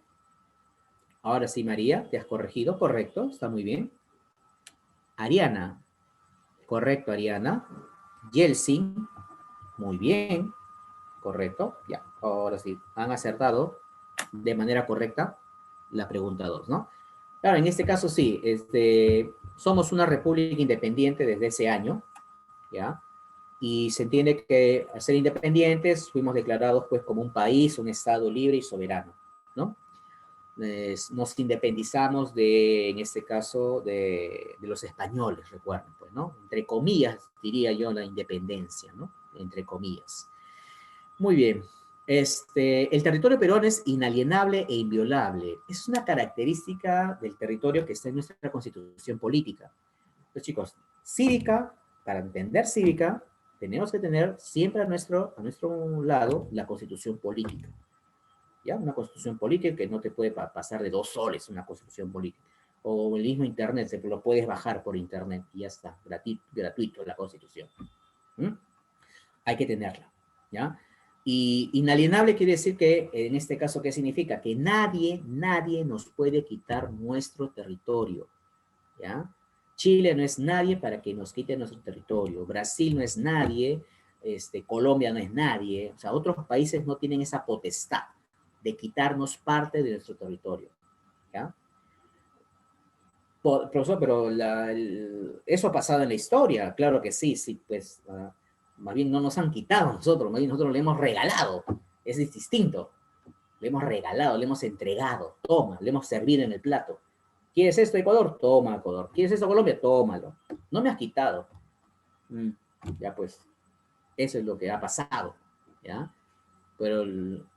Ahora sí, María, te has corregido, correcto, está muy bien. Ariana, correcto, Ariana. Yeltsin, muy bien, correcto. Ya, ahora sí, han acertado de manera correcta la pregunta 2, ¿no? Claro, en este caso sí, somos una república independiente desde ese año, ¿ya? Y se entiende que al ser independientes fuimos declarados pues como un país, un estado libre y soberano, ¿no? Nos independizamos en este caso, de los españoles, recuerden, pues, ¿no? Entre comillas, diría yo, la independencia, ¿no? Entre comillas. Muy bien. El territorio peruano es inalienable e inviolable. Es una característica del territorio que está en nuestra constitución política. Pues chicos, cívica, para entender cívica, tenemos que tener siempre a nuestro lado la constitución política. ¿Ya? Una constitución política que no te puede pasar de 2 soles, una constitución política. O el mismo internet, se lo puedes bajar por internet y ya está, gratuito la constitución. ¿Mm? Hay que tenerla, ¿ya? Y inalienable quiere decir que, en este caso, ¿qué significa? Que nadie nos puede quitar nuestro territorio, ¿ya? Chile no es nadie para que nos quite nuestro territorio. Brasil no es nadie, Colombia no es nadie. O sea, otros países no tienen esa potestad de quitarnos parte de nuestro territorio, ¿ya? Profesor, pero eso ha pasado en la historia, claro que sí, pues, más bien no nos han quitado a nosotros, más bien nosotros le hemos regalado, es distinto, le hemos regalado, le hemos entregado, toma, le hemos servido en el plato. ¿Quieres esto, Ecuador? Toma, Ecuador. ¿Quieres esto, Colombia? Tómalo. No me has quitado. Ya pues, eso es lo que ha pasado, ¿ya? pero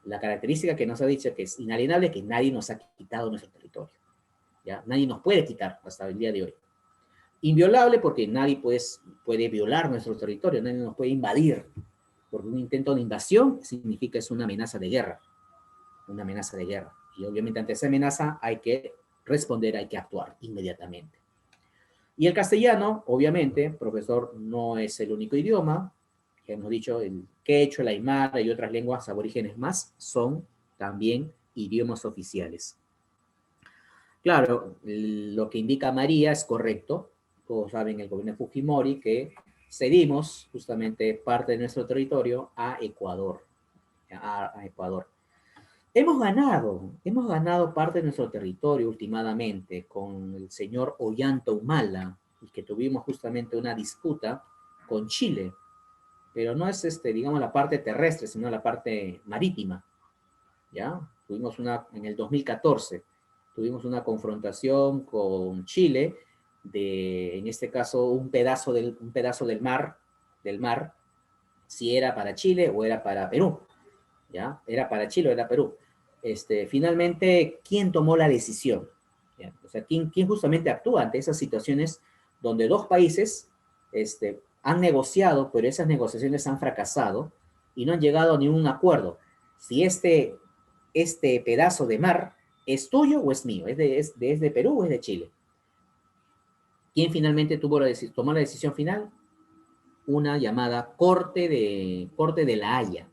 la característica que nos ha dicho que es inalienable es que nadie nos ha quitado nuestro territorio. ¿Ya? Nadie nos puede quitar hasta el día de hoy. Inviolable porque nadie puede violar nuestro territorio, nadie nos puede invadir, porque un intento de invasión significa es una amenaza de guerra, una amenaza de guerra. Y obviamente ante esa amenaza hay que responder, hay que actuar inmediatamente. Y el castellano, obviamente, profesor, no es el único idioma. Ya hemos dicho, el quechua, el aymara y otras lenguas aborígenes más son también idiomas oficiales. Claro, lo que indica María es correcto. Todos saben, el gobierno de Fujimori, que cedimos justamente parte de nuestro territorio a Ecuador. A Ecuador. Hemos ganado parte de nuestro territorio últimamente con el señor Ollanta Humala, y que tuvimos justamente una disputa con Chile, pero no es, digamos, la parte terrestre, sino la parte marítima, ¿ya? Tuvimos en el 2014, tuvimos una confrontación con Chile, en este caso, un pedazo del mar, si era para Chile o era para Perú, ¿ya? Era para Chile o era Perú. Finalmente, ¿quién tomó la decisión? ¿Ya? O sea, ¿quién justamente actúa ante esas situaciones donde dos países han negociado, pero esas negociaciones han fracasado y no han llegado a ningún acuerdo? Si este pedazo de mar es tuyo o es mío, es de Perú o es de Chile. ¿Quién finalmente tomó la decisión final? Una llamada Corte de la Haya.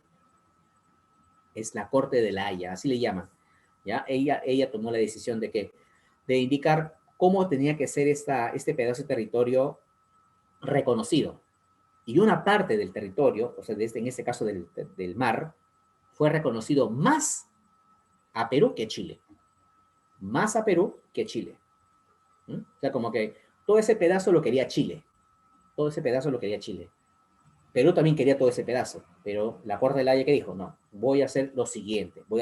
Es la Corte de la Haya, así le llaman. ¿Ya? Ella tomó la decisión de indicar cómo tenía que ser este pedazo de territorio reconocido. Y una parte del territorio, o sea, en este caso del mar, fue reconocido más a Perú que a Chile. Más a Perú que a Chile. ¿Mm? O sea, como que todo ese pedazo lo quería Chile. Todo ese pedazo lo quería Chile. Perú también quería todo ese pedazo, pero la Corte de la Haya que dijo, no, voy a hacer lo siguiente, voy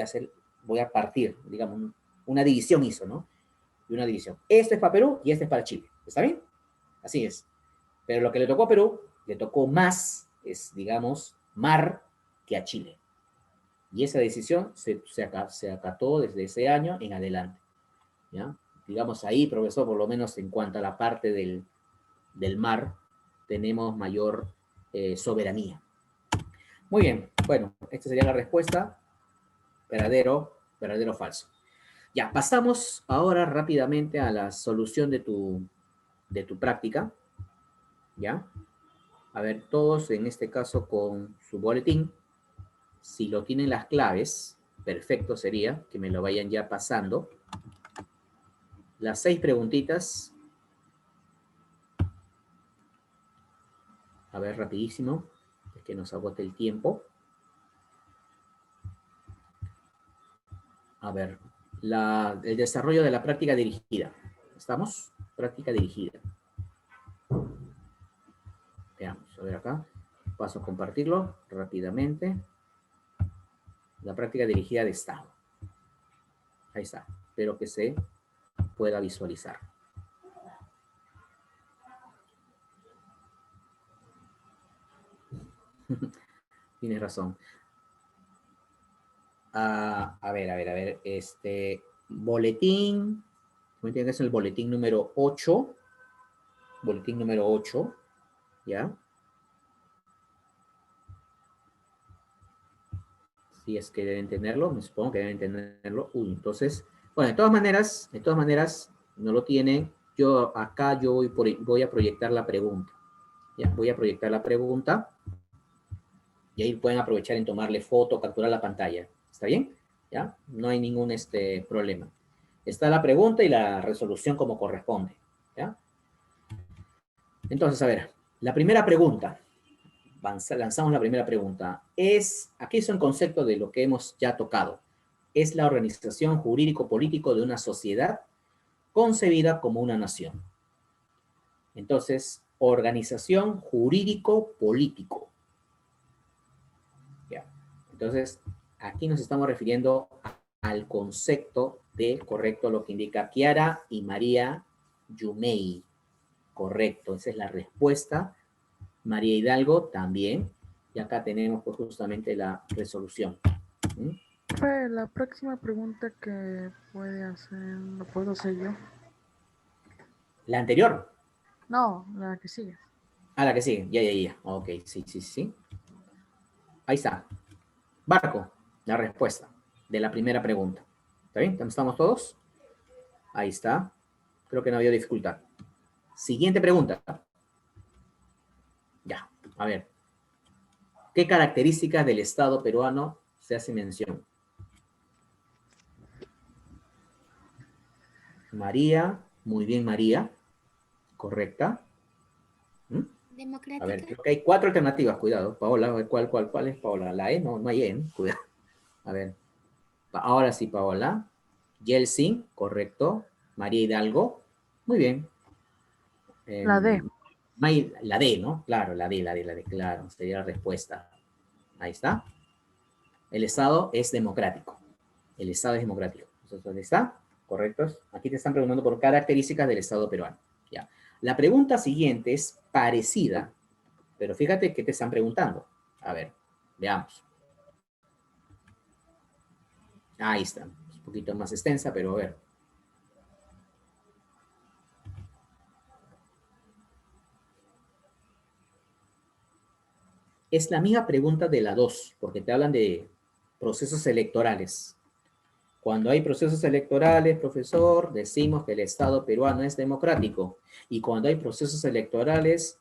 a partir, digamos, una división hizo, ¿no? Y una división. Este es para Perú y este es para Chile. ¿Está bien? Así es. Pero lo que le tocó a Perú, le tocó más, digamos, mar que a Chile. Y esa decisión se acató desde ese año en adelante. ¿Ya? Digamos ahí, profesor, por lo menos en cuanto a la parte del mar, tenemos mayor soberanía. Muy bien, bueno, esta sería la respuesta, verdadero o falso. Ya, pasamos ahora rápidamente a la solución de tu práctica, ¿ya? A ver, todos en este caso con su boletín, si lo tienen las claves, perfecto sería que me lo vayan ya pasando. Las 6 preguntitas. A ver, rapidísimo, es que nos agote el tiempo. A ver, el desarrollo de la práctica dirigida. ¿Estamos? Práctica dirigida. Veamos, a ver acá. Paso a compartirlo rápidamente. La práctica dirigida de Estado. Ahí está. Espero que se pueda visualizar. Tienes razón. A ver. Boletín. Tiene que ser el boletín número 8. Boletín número 8. ¿Ya? Si es que deben tenerlo, me supongo que deben tenerlo. Uy, entonces, bueno, de todas maneras, no lo tienen. Yo voy a proyectar la pregunta. Ya, voy a proyectar la pregunta. Y ahí pueden aprovechar en tomarle foto, capturar la pantalla. ¿Está bien? ¿Ya? No hay ningún problema. Está la pregunta y la resolución como corresponde. ¿Ya? Entonces, a ver, la primera pregunta. Lanzamos la primera pregunta. Aquí es un concepto de lo que hemos ya tocado. Es la organización jurídico-político de una sociedad concebida como una nación. Entonces, organización jurídico-político. Ya. Entonces, aquí nos estamos refiriendo al concepto de, correcto, lo que indica Chiara y María Yumei. Correcto, esa es la respuesta. María Hidalgo también. Y acá tenemos pues, justamente la resolución. ¿Mm? Profe, la próxima pregunta que puede hacer, ¿lo puedo hacer yo? La anterior. No, la que sigue. Ah, la que sigue. Ya, ya, ya. Ok, sí, sí, sí. Ahí está. Barco, la respuesta de la primera pregunta. ¿Está bien? ¿Estamos todos? Ahí está. Creo que no había dificultad. Siguiente pregunta. Ya, a ver. ¿Qué características del Estado peruano se hace mención? María, muy bien María, correcta. ¿Mm? A ver, Democrática. creo que hay 4 alternativas, cuidado. Paola, a ver, ¿cuál es Paola? La E, no, no hay E, ¿no? Cuidado. A ver, ahora sí, Paola. Yeltsin, correcto. María Hidalgo, muy bien. La D. La D, ¿no? Claro, la D, claro, sería la respuesta. Ahí está. El Estado es democrático. El Estado es democrático. Entonces, ¿dónde está? Correctos. Aquí te están preguntando por características del Estado peruano. Ya. La pregunta siguiente es parecida, pero fíjate qué te están preguntando. A ver, veamos. Ahí está. Un poquito más extensa, pero a ver. Es la misma pregunta de la 2, porque te hablan de procesos electorales. Cuando hay procesos electorales, profesor, decimos que el Estado peruano es democrático. Y cuando hay procesos electorales,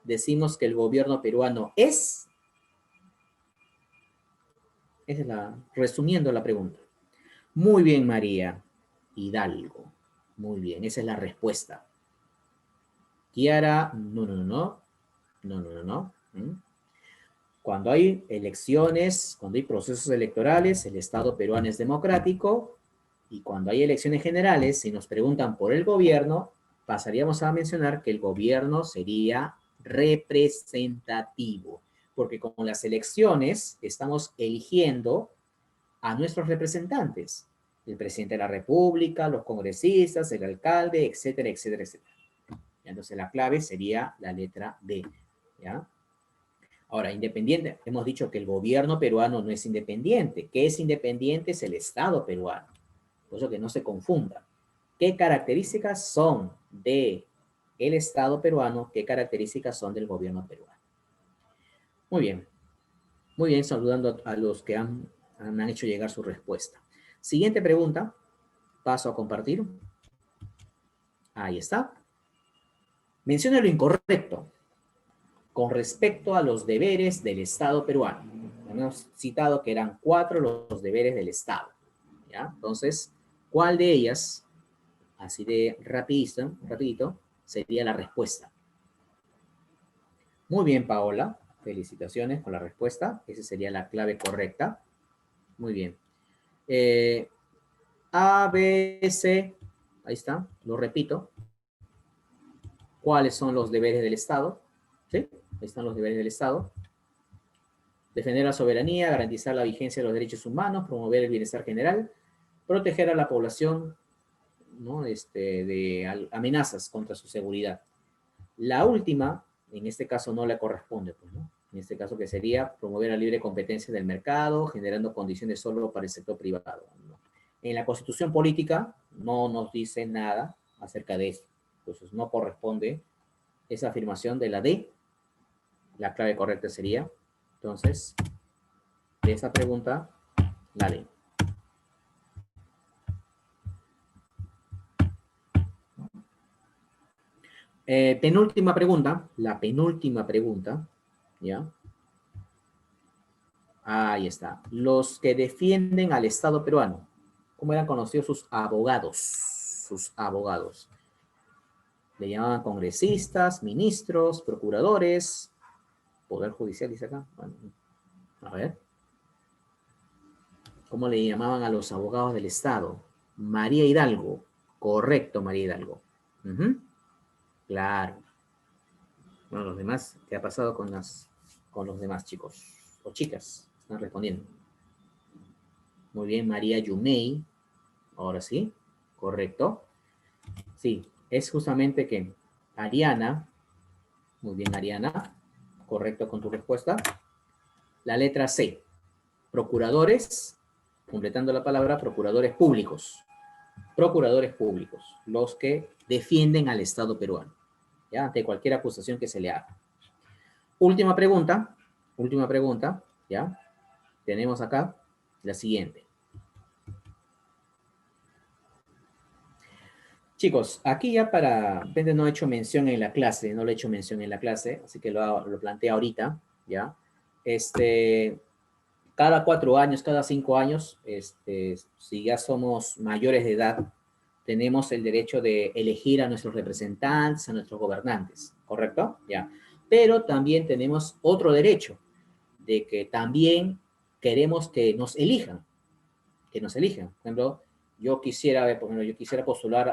decimos que el gobierno peruano es... Esa es la... Resumiendo la pregunta. Muy bien, María Hidalgo. Muy bien, esa es la respuesta. Kiara, no, no, no, no. No, no, no, no. ¿Mm? Cuando hay elecciones, cuando hay procesos electorales, el Estado peruano es democrático. Y cuando hay elecciones generales, si nos preguntan por el gobierno, pasaríamos a mencionar que el gobierno sería representativo, porque con las elecciones estamos eligiendo a nuestros representantes, el presidente de la República, los congresistas, el alcalde, etcétera, etcétera, etcétera. Entonces la clave sería la letra D, ¿ya? Ahora, independiente, hemos dicho que el gobierno peruano no es independiente. ¿Qué es independiente? Es el Estado peruano. Por eso que no se confunda. ¿Qué características son de el Estado peruano? ¿Qué características son del gobierno peruano? Muy bien. Muy bien, saludando a los que han hecho llegar su respuesta. Siguiente pregunta. Paso a compartir. Ahí está. Menciona lo incorrecto con respecto a los deberes del Estado peruano. Hemos citado que eran 4 los deberes del Estado. ¿Ya? Entonces, ¿cuál de ellas, así de rapidito, sería la respuesta? Muy bien, Paola. Felicitaciones con la respuesta. Esa sería la clave correcta. Muy bien. A, B, C. Ahí está. Lo repito. ¿Cuáles son los deberes del Estado? ¿Sí? Ahí están los deberes del Estado. Defender la soberanía, garantizar la vigencia de los derechos humanos, promover el bienestar general, proteger a la población, ¿no? De amenazas contra su seguridad. La última, en este caso no le corresponde, pues, ¿no? En este caso que sería promover la libre competencia del mercado, generando condiciones solo para el sector privado, ¿no? En la Constitución política no nos dice nada acerca de eso. Entonces no corresponde esa afirmación de la D. La clave correcta sería, entonces, de esa pregunta, la D. Penúltima pregunta, la penúltima pregunta, ¿ya? Ahí está. Los que defienden al Estado peruano, ¿cómo eran conocidos sus abogados? Sus abogados. Le llamaban congresistas, ministros, procuradores, poder judicial, dice acá. Bueno, a ver. ¿Cómo le llamaban a los abogados del Estado? María Hidalgo. Correcto, María Hidalgo. Claro. Bueno, los demás, ¿qué ha pasado con los demás chicos o chicas? Están respondiendo. Muy bien, María Yumei. Ahora sí, correcto. Sí, es justamente que Ariana, muy bien Ariana, correcto con tu respuesta. La letra C. procuradores, completando la palabra, procuradores públicos. Procuradores públicos, los que defienden al Estado peruano, ¿ya? Ante cualquier acusación que se le haga. Última pregunta, ¿ya? Tenemos acá la siguiente. Chicos, aquí ya para, repente no he hecho mención en la clase, no lo he hecho mención en la clase, así que lo planteo ahorita, ¿ya? Cada 4 años, cada 5 años, si ya somos mayores de edad, tenemos el derecho de elegir a nuestros representantes, a nuestros gobernantes, ¿correcto? Ya. Pero también tenemos otro derecho, de que también queremos que nos elijan, que nos elijan. Por ejemplo, yo quisiera postular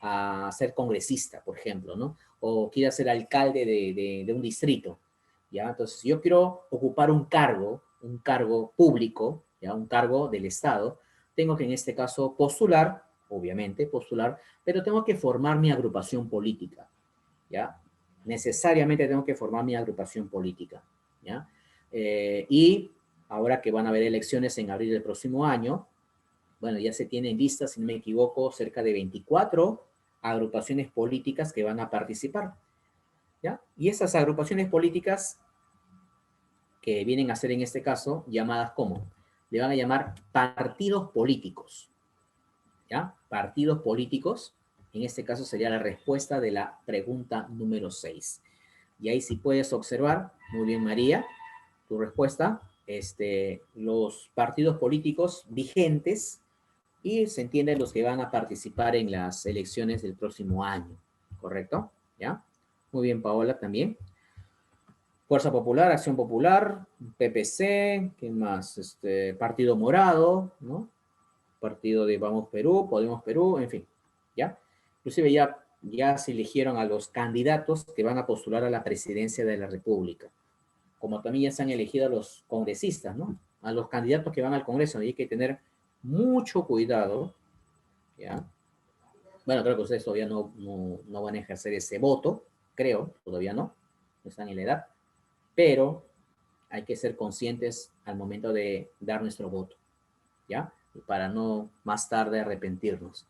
a ser congresista, por ejemplo, ¿no? O quiera ser alcalde de un distrito, ¿ya? Entonces, yo quiero ocupar un cargo público, ¿ya? Un cargo del Estado, tengo que en este caso postular, obviamente postular, pero tengo que formar mi agrupación política, ¿ya? Necesariamente tengo que formar mi agrupación política, ¿ya? Y ahora que van a haber elecciones en abril del próximo año, bueno, ya se tienen listas, si no me equivoco, cerca de 24 agrupaciones políticas que van a participar, ¿ya? Y esas agrupaciones políticas que vienen a ser en este caso llamadas ¿cómo? Le van a llamar partidos políticos, ¿ya? Partidos políticos, en este caso sería la respuesta de la pregunta número 6. Y ahí si puedes observar, muy bien María, tu respuesta, los partidos políticos vigentes y se entienden los que van a participar en las elecciones del próximo año, ¿correcto? ¿Ya? Muy bien, Paola, también. Fuerza Popular, Acción Popular, PPC, ¿qué más? Partido Morado, ¿no? Partido de Vamos Perú, Podemos Perú, en fin, ¿ya? Inclusive ya se eligieron a los candidatos que van a postular a la presidencia de la República. Como también ya se han elegido a los congresistas, ¿no? A los candidatos que van al Congreso, y hay que tener mucho cuidado, ¿ya? Bueno, creo que ustedes todavía no van a ejercer ese voto, creo, todavía no están en la edad, pero hay que ser conscientes al momento de dar nuestro voto, ¿ya? Para no más tarde arrepentirnos.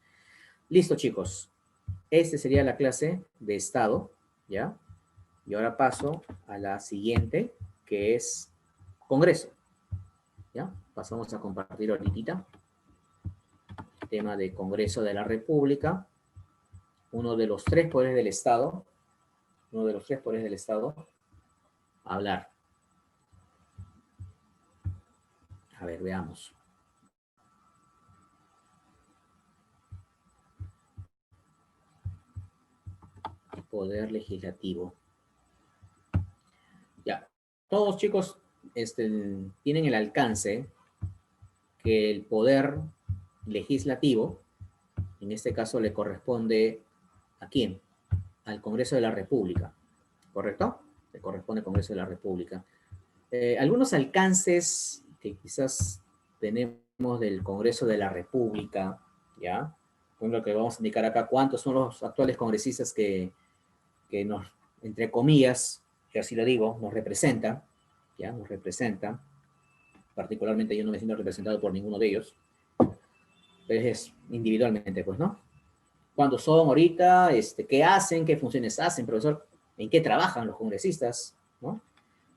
Listo, chicos. Esta sería la clase de Estado, ¿ya? Y ahora paso a la siguiente, que es Congreso, ¿ya? Pasamos a compartir ahorita. Tema de Congreso de la República, uno de los 3 poderes del Estado, hablar. A ver, veamos. Poder legislativo. Ya, todos chicos tienen el alcance que el poder legislativo, en este caso le corresponde ¿a quién? Al Congreso de la República, ¿correcto? Le corresponde al Congreso de la República. Algunos alcances que quizás tenemos del Congreso de la República, ¿ya? Por ejemplo, que vamos a indicar acá cuántos son los actuales congresistas que nos, entre comillas, que así lo digo, nos representan, ¿ya? Nos representan. Particularmente yo no me siento representado por ninguno de ellos. Pero es individualmente, pues, ¿no? ¿Cuántos son ahorita? ¿Qué hacen? ¿Qué funciones hacen, profesor? ¿En qué trabajan los congresistas? ¿No?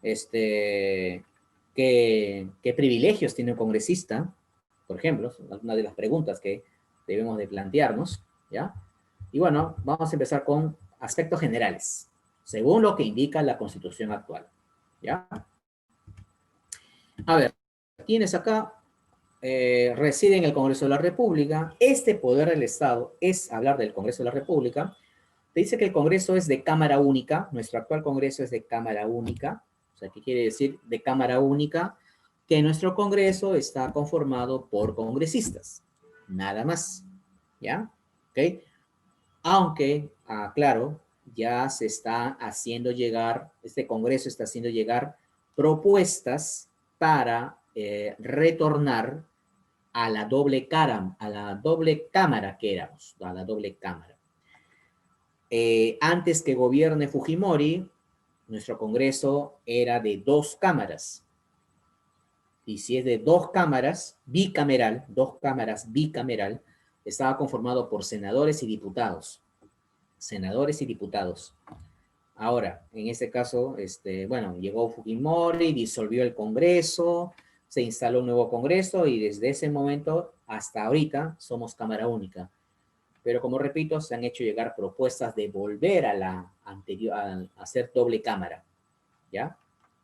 ¿Qué privilegios tiene un congresista? Por ejemplo, es una de las preguntas que debemos de plantearnos, ¿ya? Y bueno, vamos a empezar con aspectos generales, según lo que indica la Constitución actual, ¿ya? A ver, tienes acá, reside en el Congreso de la República. Este poder del Estado es hablar del Congreso de la República. Te dice que el Congreso es de Cámara Única, nuestro actual Congreso es de Cámara Única, o sea, ¿qué quiere decir de Cámara Única? Que nuestro Congreso está conformado por congresistas, nada más, ¿ya? ¿Ok? Aunque, claro, ya se está haciendo llegar, este Congreso está haciendo llegar propuestas para retornar a la doble cara, a la doble cámara que éramos, a la doble cámara. Antes que gobierne Fujimori, nuestro Congreso era de 2 cámaras. Y si es de 2 cámaras, bicameral, 2 cámaras bicameral, estaba conformado por senadores y diputados. Senadores y diputados. Ahora, en este caso, bueno, llegó Fujimori, disolvió el Congreso, se instaló un nuevo Congreso y desde ese momento hasta ahorita somos Cámara Única. Pero como repito, se han hecho llegar propuestas de volver a la anterior, a hacer doble cámara, ¿ya?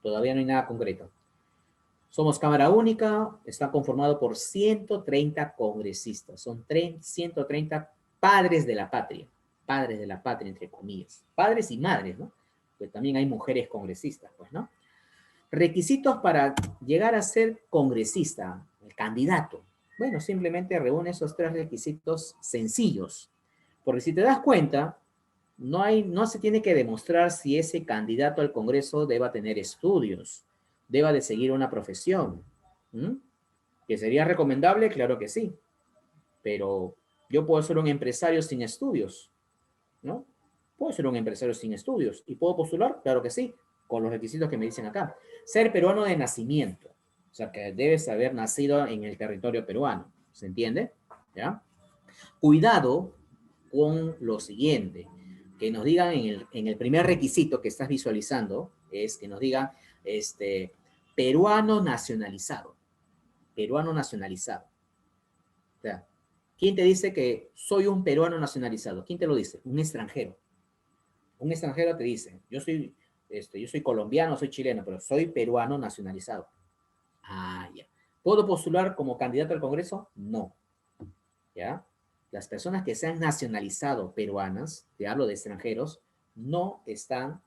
Todavía no hay nada concreto. Somos Cámara Única, está conformado por 130 congresistas, son 130 padres de la patria entre comillas, padres y madres, ¿no? Pues también hay mujeres congresistas, pues, ¿no? Requisitos para llegar a ser congresista, el candidato. Bueno, simplemente reúne esos 3 requisitos sencillos. Porque si te das cuenta, no se tiene que demostrar si ese candidato al Congreso deba tener estudios, deba de seguir una profesión. ¿Mm? ¿Que sería recomendable? Claro que sí. Pero yo puedo ser un empresario sin estudios, ¿no? Puedo ser un empresario sin estudios. ¿Y puedo postular? Claro que sí, con los requisitos que me dicen acá. Ser peruano de nacimiento. O sea, que debes haber nacido en el territorio peruano. ¿Se entiende? ¿Ya? Cuidado con lo siguiente. Que nos digan en el primer requisito que estás visualizando, es que nos digan, peruano nacionalizado. Peruano nacionalizado. O sea, ¿quién te dice que soy un peruano nacionalizado? ¿Quién te lo dice? Un extranjero. Un extranjero te dice, yo soy colombiano, soy chileno, pero soy peruano nacionalizado. Ah, ya. ¿Puedo postular como candidato al Congreso? No. ¿Ya? Las personas que se han nacionalizado peruanas, te hablo de extranjeros, no están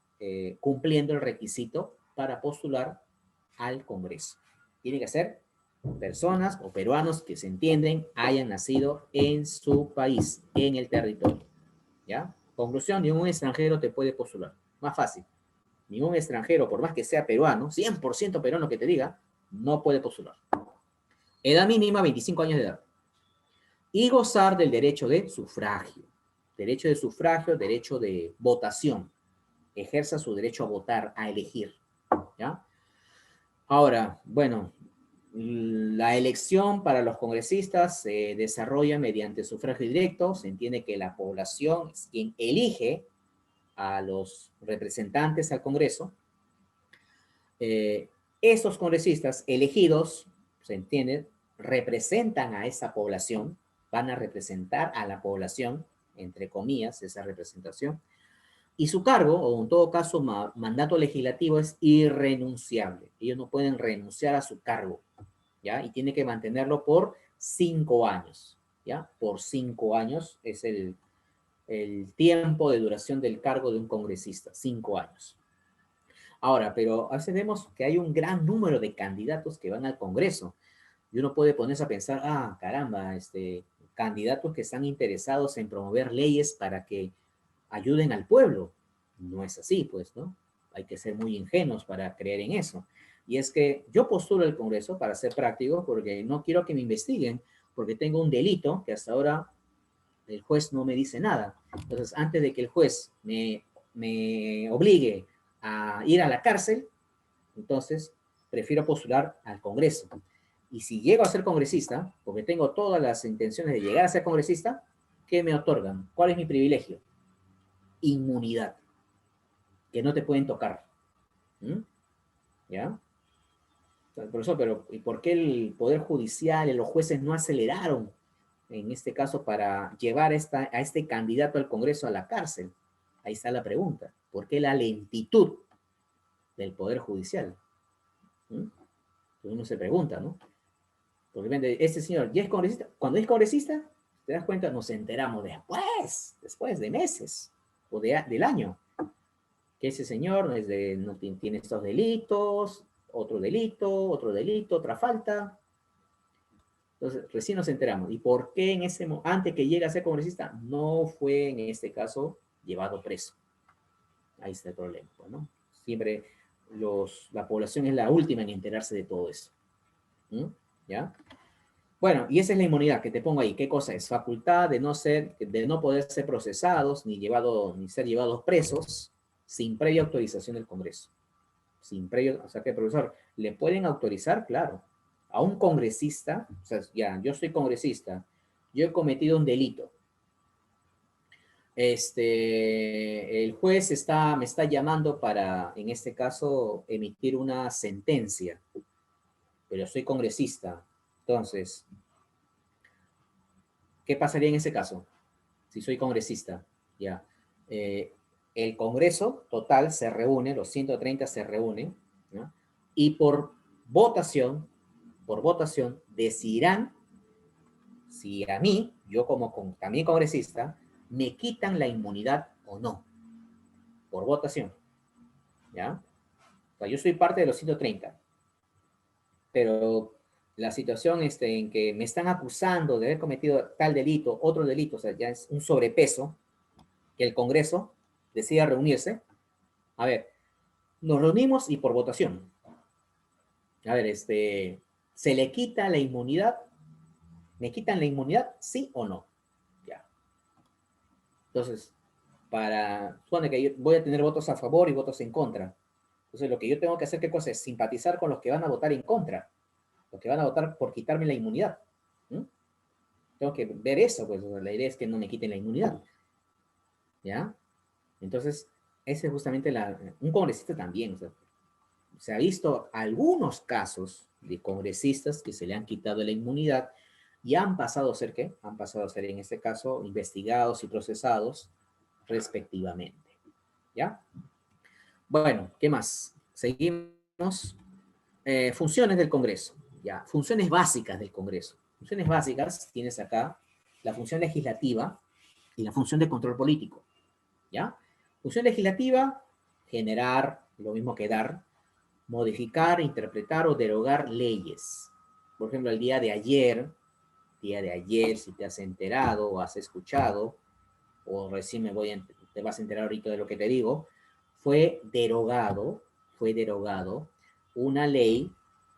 cumpliendo el requisito para postular al Congreso. Tiene que ser personas o peruanos que se entienden hayan nacido en su país, en el territorio. ¿Ya? Conclusión, ningún extranjero te puede postular. Más fácil. Ningún extranjero, por más que sea peruano, 100% peruano que te diga, no puede postular. Edad mínima, 25 años de edad. Y gozar del derecho de sufragio. Derecho de sufragio, derecho de votación. Ejerza su derecho a votar, a elegir. ¿Ya? Ahora, bueno, la elección para los congresistas se desarrolla mediante sufragio directo. Se entiende que la población es quien elige a los representantes al Congreso. Esos congresistas elegidos, se entiende, representan a esa población, van a representar a la población, entre comillas, esa representación, y su cargo, o en todo caso mandato legislativo, es irrenunciable. Ellos no pueden renunciar a su cargo, ¿ya? Y tiene que mantenerlo por 5 años, ¿ya? Por 5 años es el tiempo de duración del cargo de un congresista, 5 años. Ahora, pero a veces vemos que hay un gran número de candidatos que van al Congreso y uno puede ponerse a pensar, ah, caramba, candidatos que están interesados en promover leyes para que ayuden al pueblo. No es así, pues, ¿no? Hay que ser muy ingenuos para creer en eso. Y es que yo postulo al Congreso para ser práctico porque no quiero que me investiguen porque tengo un delito que hasta ahora el juez no me dice nada. Entonces, antes de que el juez me obligue a ir a la cárcel, entonces prefiero postular al Congreso. Y si llego a ser congresista, porque tengo todas las intenciones de llegar a ser congresista, ¿qué me otorgan? ¿Cuál es mi privilegio? Inmunidad, que no te pueden tocar. ¿Mm? ¿Ya? Profesor, pero ¿y por qué el Poder Judicial y los jueces no aceleraron en este caso para llevar a este candidato al Congreso a la cárcel? Ahí está la pregunta. ¿Por qué la lentitud del Poder Judicial? ¿Mm? Uno se pregunta, ¿no? Porque este señor ya es congresista. Cuando es congresista, te das cuenta, nos enteramos después de meses o del año, que ese señor no tiene estos delitos, otro delito, otra falta. Entonces, recién nos enteramos. ¿Y por qué antes que llegue a ser congresista, no fue en este caso llevado preso? Ahí está el problema, ¿no? Siempre la población es la última en enterarse de todo eso. ¿Mm? ¿Ya? Bueno, y esa es la inmunidad que te pongo ahí. ¿Qué cosa es? Facultad de no poder ser procesados ni ser llevados presos sin previa autorización del Congreso. O sea que, profesor, ¿le pueden autorizar? Claro. a un congresista, o sea, ya, yo soy congresista, yo he cometido un delito. El juez me está llamando para, en este caso, emitir una sentencia, pero soy congresista. Entonces, ¿qué pasaría en ese caso? Si soy congresista, ya. Eh, el Congreso total se reúne, los 130 se reúnen, ¿no? Y por votación, decidirán si a mí, yo como también congresista, me quitan la inmunidad o no, por votación, ¿ya? O sea, yo soy parte de los 130, pero la situación en que me están acusando de haber cometido tal delito, otro delito, o sea, ya es un sobrepeso, que el Congreso decida reunirse. A ver, nos reunimos y por votación. A ver, ¿se le quita la inmunidad? ¿Me quitan la inmunidad? ¿Sí o no? Ya. Entonces, supone que yo voy a tener votos a favor y votos en contra. Entonces, lo que yo tengo que hacer, ¿qué cosa es? Simpatizar con los que van a votar en contra, los que van a votar por quitarme la inmunidad. ¿Mm? Tengo que ver eso, pues la idea es que no me quiten la inmunidad. ¿Ya? Entonces, ese es justamente un congresista también, o sea, se ha visto algunos casos de congresistas que se le han quitado la inmunidad y han pasado a ser, ¿qué? Han pasado a ser, en este caso, investigados y procesados respectivamente. ¿Ya? Bueno, ¿qué más? Seguimos. Funciones del Congreso. ¿Ya? Funciones básicas del Congreso. Funciones básicas, tienes acá la función legislativa y la función de control político. ¿Ya? Función legislativa, generar, lo mismo que dar, modificar, interpretar o derogar leyes. Por ejemplo, el día de ayer, si te has enterado o has escuchado, o recién te vas a enterar ahorita de lo que te digo, fue derogado una ley,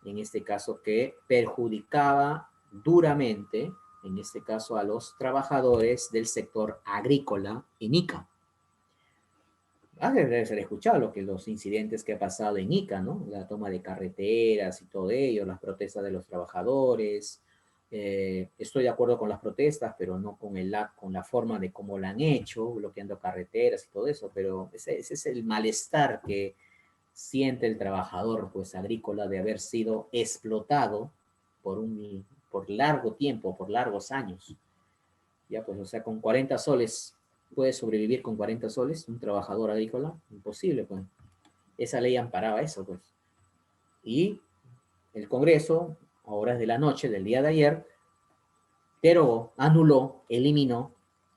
en este caso, que perjudicaba duramente, en este caso, a los trabajadores del sector agrícola en Ica. Debe ser escuchado los incidentes que ha pasado en Ica, ¿no? La toma de carreteras y todo ello, las protestas de los trabajadores. Estoy de acuerdo con las protestas, pero no con la forma de cómo la han hecho, bloqueando carreteras y todo eso, pero ese es el malestar que siente el trabajador, pues, agrícola de haber sido explotado por largo tiempo, por largos años. Ya, pues, o sea, con 40 soles, ¿puede sobrevivir con 40 soles un trabajador agrícola? Imposible, pues. Esa ley amparaba eso, pues. Y el Congreso, a horas de la noche del día de ayer, derogó, anuló, eliminó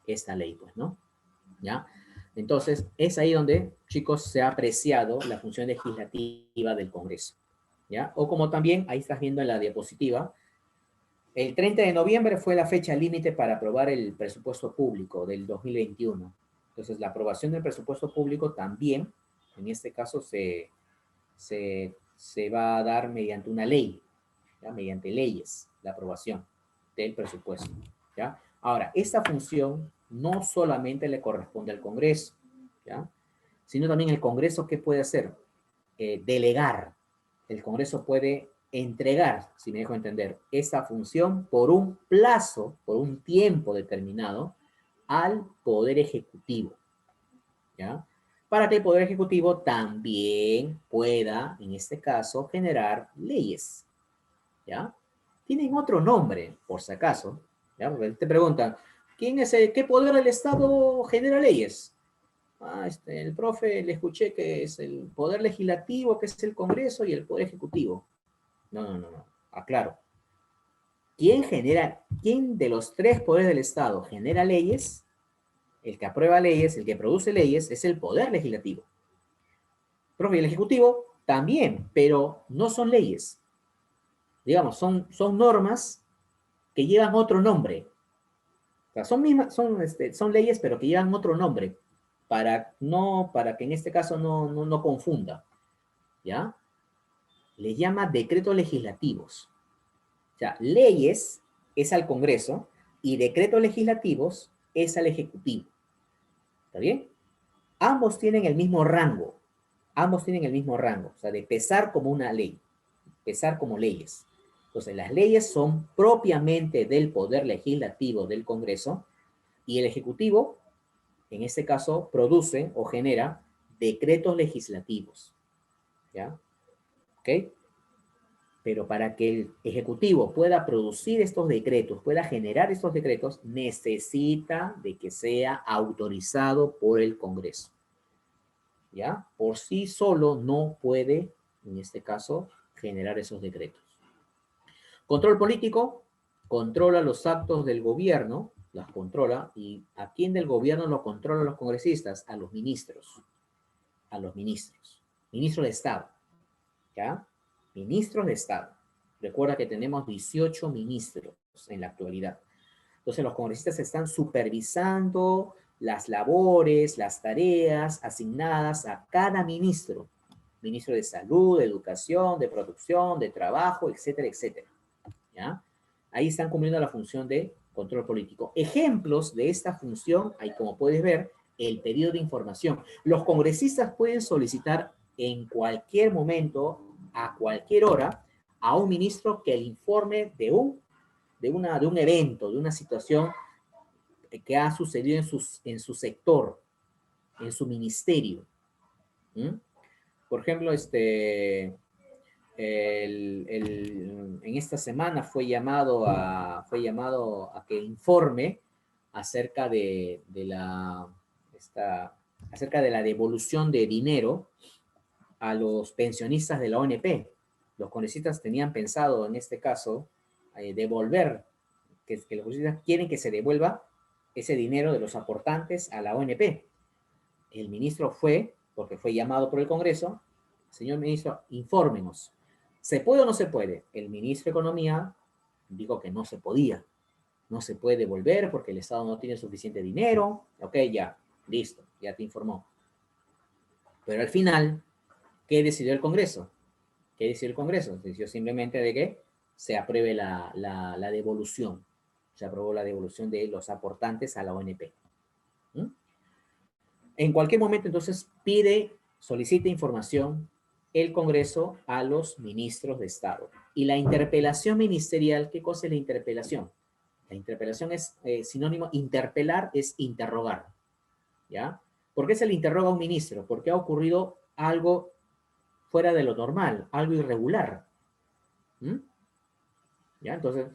esta ley, pues, ¿no? ¿Ya? Entonces, es ahí donde, chicos, se ha apreciado la función legislativa del Congreso, ¿ya? O como también, ahí estás viendo en la diapositiva, el 30 de noviembre fue la fecha límite para aprobar el presupuesto público del 2021. Entonces, la aprobación del presupuesto público también, en este caso, se va a dar mediante una ley, ¿ya? Mediante leyes, la aprobación del presupuesto, ¿ya? Ahora, esta función no solamente le corresponde al Congreso, ¿ya? Sino también el Congreso, ¿qué puede hacer? Delegar. El Congreso puede entregar, si me dejo entender, esa función por un plazo, por un tiempo determinado, al Poder Ejecutivo, ¿ya? Para que el Poder Ejecutivo también pueda, en este caso, generar leyes, ¿ya? Tienen otro nombre, por si acaso, ¿ya? Porque te preguntan, ¿qué poder del Estado genera leyes? El profe le escuché que es el poder legislativo, que es el Congreso, y el poder ejecutivo. No. Aclaro. ¿Quién de los tres poderes del Estado genera leyes? El que aprueba leyes, el que produce leyes, es el poder legislativo. Profe, el ejecutivo también, pero no son leyes. Digamos, son normas que llevan otro nombre. O sea, son leyes, pero que llevan otro nombre, para que en este caso no confunda, ¿ya? Le llama decretos legislativos. O sea, leyes es al Congreso y decretos legislativos es al Ejecutivo. ¿Está bien? Ambos tienen el mismo rango. Ambos tienen el mismo rango, o sea, de pesar como una ley, pesar como leyes. Entonces, las leyes son propiamente del poder legislativo del Congreso y el Ejecutivo, en este caso, produce o genera decretos legislativos, ¿ya? ¿Ok? Pero para que el Ejecutivo pueda producir estos decretos, pueda generar estos decretos, necesita de que sea autorizado por el Congreso, ¿ya? Por sí solo no puede, en este caso, generar esos decretos. Control político, controla los actos del gobierno, las controla, y ¿a quién del gobierno lo controlan los congresistas? A los ministros, ministros de Estado, ¿ya? Ministros de Estado. Recuerda que tenemos 18 ministros en la actualidad. Entonces los congresistas están supervisando las labores, las tareas asignadas a cada ministro. Ministro de Salud, de Educación, de Producción, de Trabajo, etcétera, etcétera. ¿Ya? Ahí están cumpliendo la función de control político. Ejemplos de esta función, hay como puedes ver, el pedido de información. Los congresistas pueden solicitar en cualquier momento, a cualquier hora, a un ministro que le informe de un evento, de una situación que ha sucedido en su sector, en su ministerio. ¿Mm? Por ejemplo, en esta semana fue llamado a que informe acerca acerca de la devolución de dinero a los pensionistas de la ONP. Los congresistas tenían pensado, en este caso, devolver, que los congresistas quieren que se devuelva ese dinero de los aportantes a la ONP. El ministro fue, porque fue llamado por el Congreso, señor ministro, infórmenos. ¿Se puede o no se puede? El ministro de Economía dijo que no se podía. No se puede devolver porque el Estado no tiene suficiente dinero. Ok, ya, listo, ya te informó. Pero al final, ¿qué decidió el Congreso? ¿Qué decidió el Congreso? Decidió simplemente de que se apruebe la devolución. Se aprobó la devolución de los aportantes a la ONP. ¿Mm? En cualquier momento, entonces, solicita información el Congreso a los ministros de Estado. Y la interpelación ministerial, ¿qué cosa es la interpelación? La interpelación es sinónimo, interpelar es interrogar, ¿ya? ¿Por qué se le interroga a un ministro? Porque ha ocurrido algo fuera de lo normal, algo irregular. ¿Mm? ¿Ya? Entonces,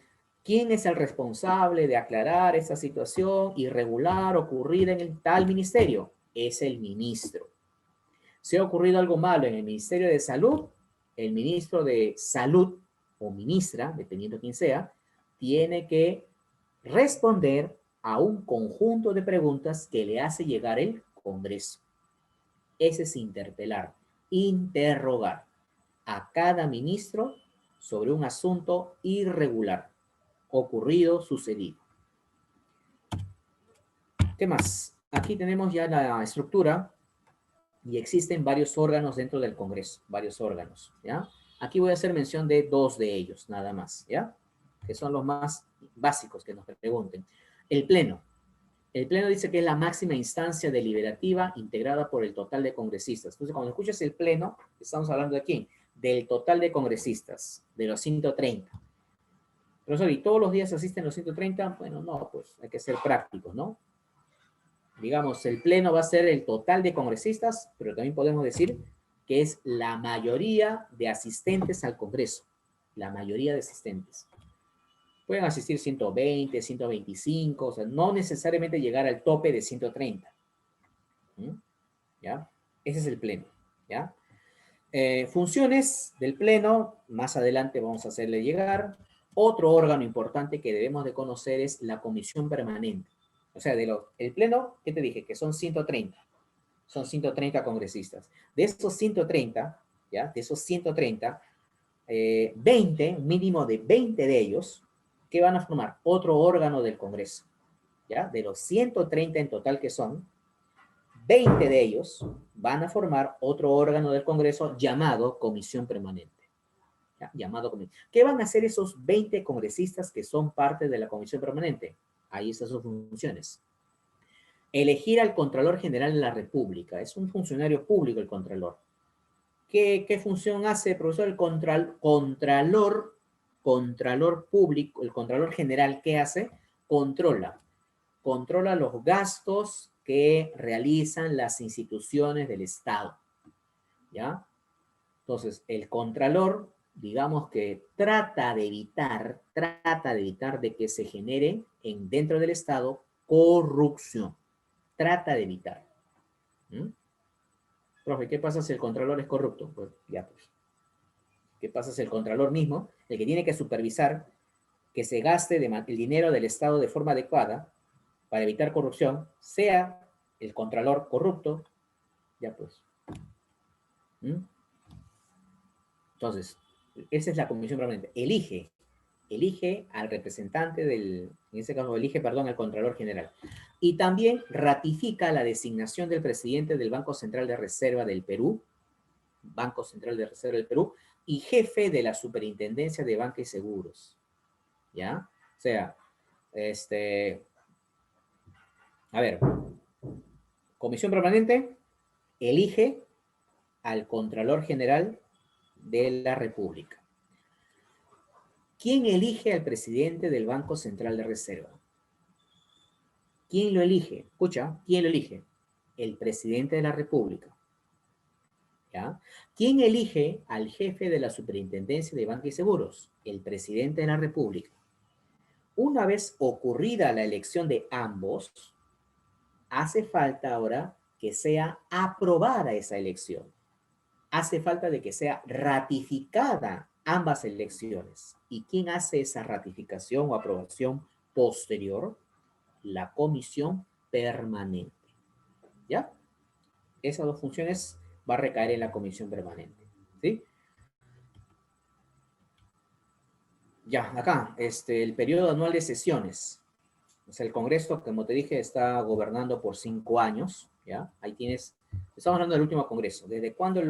¿quién es el responsable de aclarar esa situación irregular ocurrida en el tal ministerio? Es el ministro. Si ha ocurrido algo malo en el Ministerio de Salud, el ministro de Salud o ministra, dependiendo quién sea, tiene que responder a un conjunto de preguntas que le hace llegar el Congreso. Ese es interpelar, interrogar a cada ministro sobre un asunto irregular, ocurrido, sucedido. ¿Qué más? Aquí tenemos ya la estructura y existen varios órganos dentro del Congreso, varios órganos, ¿ya? Aquí voy a hacer mención de dos de ellos, nada más, ¿ya? Que son los más básicos que nos pregunten. El Pleno. El Pleno dice que es la máxima instancia deliberativa integrada por el total de congresistas. Entonces, cuando escuchas el Pleno, estamos hablando de quién? Del total de congresistas, de los 130. Profesor, ¿y todos los días asisten los 130? Bueno, no, pues hay que ser prácticos, ¿no? Digamos, el Pleno va a ser el total de congresistas, pero también podemos decir que es la mayoría de asistentes al Congreso. La mayoría de asistentes. Pueden asistir 120, 125, o sea, no necesariamente llegar al tope de 130. ¿Ya? Ese es el Pleno, ¿ya? Funciones del Pleno, más adelante vamos a hacerle llegar. Otro órgano importante que debemos de conocer es la Comisión Permanente. O sea, el Pleno, ¿qué te dije? Que son 130. Son 130 congresistas. De esos 130, ¿ya? De esos 130, 20, un mínimo de 20 de ellos, que van a formar otro órgano del Congreso, ¿ya? De los 130 en total que son, 20 de ellos van a formar otro órgano del Congreso llamado Comisión Permanente. ¿Ya? ¿Qué van a hacer esos 20 congresistas que son parte de la Comisión Permanente? Ahí están sus funciones. Elegir al Contralor General de la República. Es un funcionario público el Contralor. ¿Qué función hace, profesor? El Contralor contralor público, el contralor general, ¿qué hace? Controla los gastos que realizan las instituciones del Estado, ¿ya? Entonces, el contralor, digamos que trata de evitar de que se genere dentro del Estado corrupción. Trata de evitar. ¿Mm? Profe, ¿qué pasa si el contralor es corrupto? Pues ya, pues. ¿Qué pasa si el contralor mismo, el que tiene que supervisar que se gaste el dinero del Estado de forma adecuada para evitar corrupción, sea el contralor corrupto? Ya, pues. ¿Mm? Entonces, esa es la comisión permanente. Elige al representante en este caso elige, perdón, al Contralor General. Y también ratifica la designación del presidente del Banco Central de Reserva del Perú, Banco Central de Reserva del Perú, y jefe de la Superintendencia de Banca y Seguros. ¿Ya? O sea, a ver, comisión permanente elige al Contralor General de la República. ¿Quién elige al presidente del Banco Central de Reserva? ¿Quién lo elige? Escucha, ¿quién lo elige? El presidente de la República. ¿Ya? ¿Quién elige al jefe de la Superintendencia de Banca y Seguros? El presidente de la República. Una vez ocurrida la elección de ambos, hace falta ahora que sea aprobada esa elección. Hace falta de que sea ratificada ambas elecciones. ¿Y quién hace esa ratificación o aprobación posterior? La comisión permanente. ¿Ya? Esas dos funciones va a recaer en la comisión permanente. ¿Sí? Ya, acá, el periodo anual de sesiones. O sea, el Congreso, como te dije, está gobernando por 5 años, ¿ya? Ahí tienes, estamos hablando del último Congreso. ¿Desde cuándo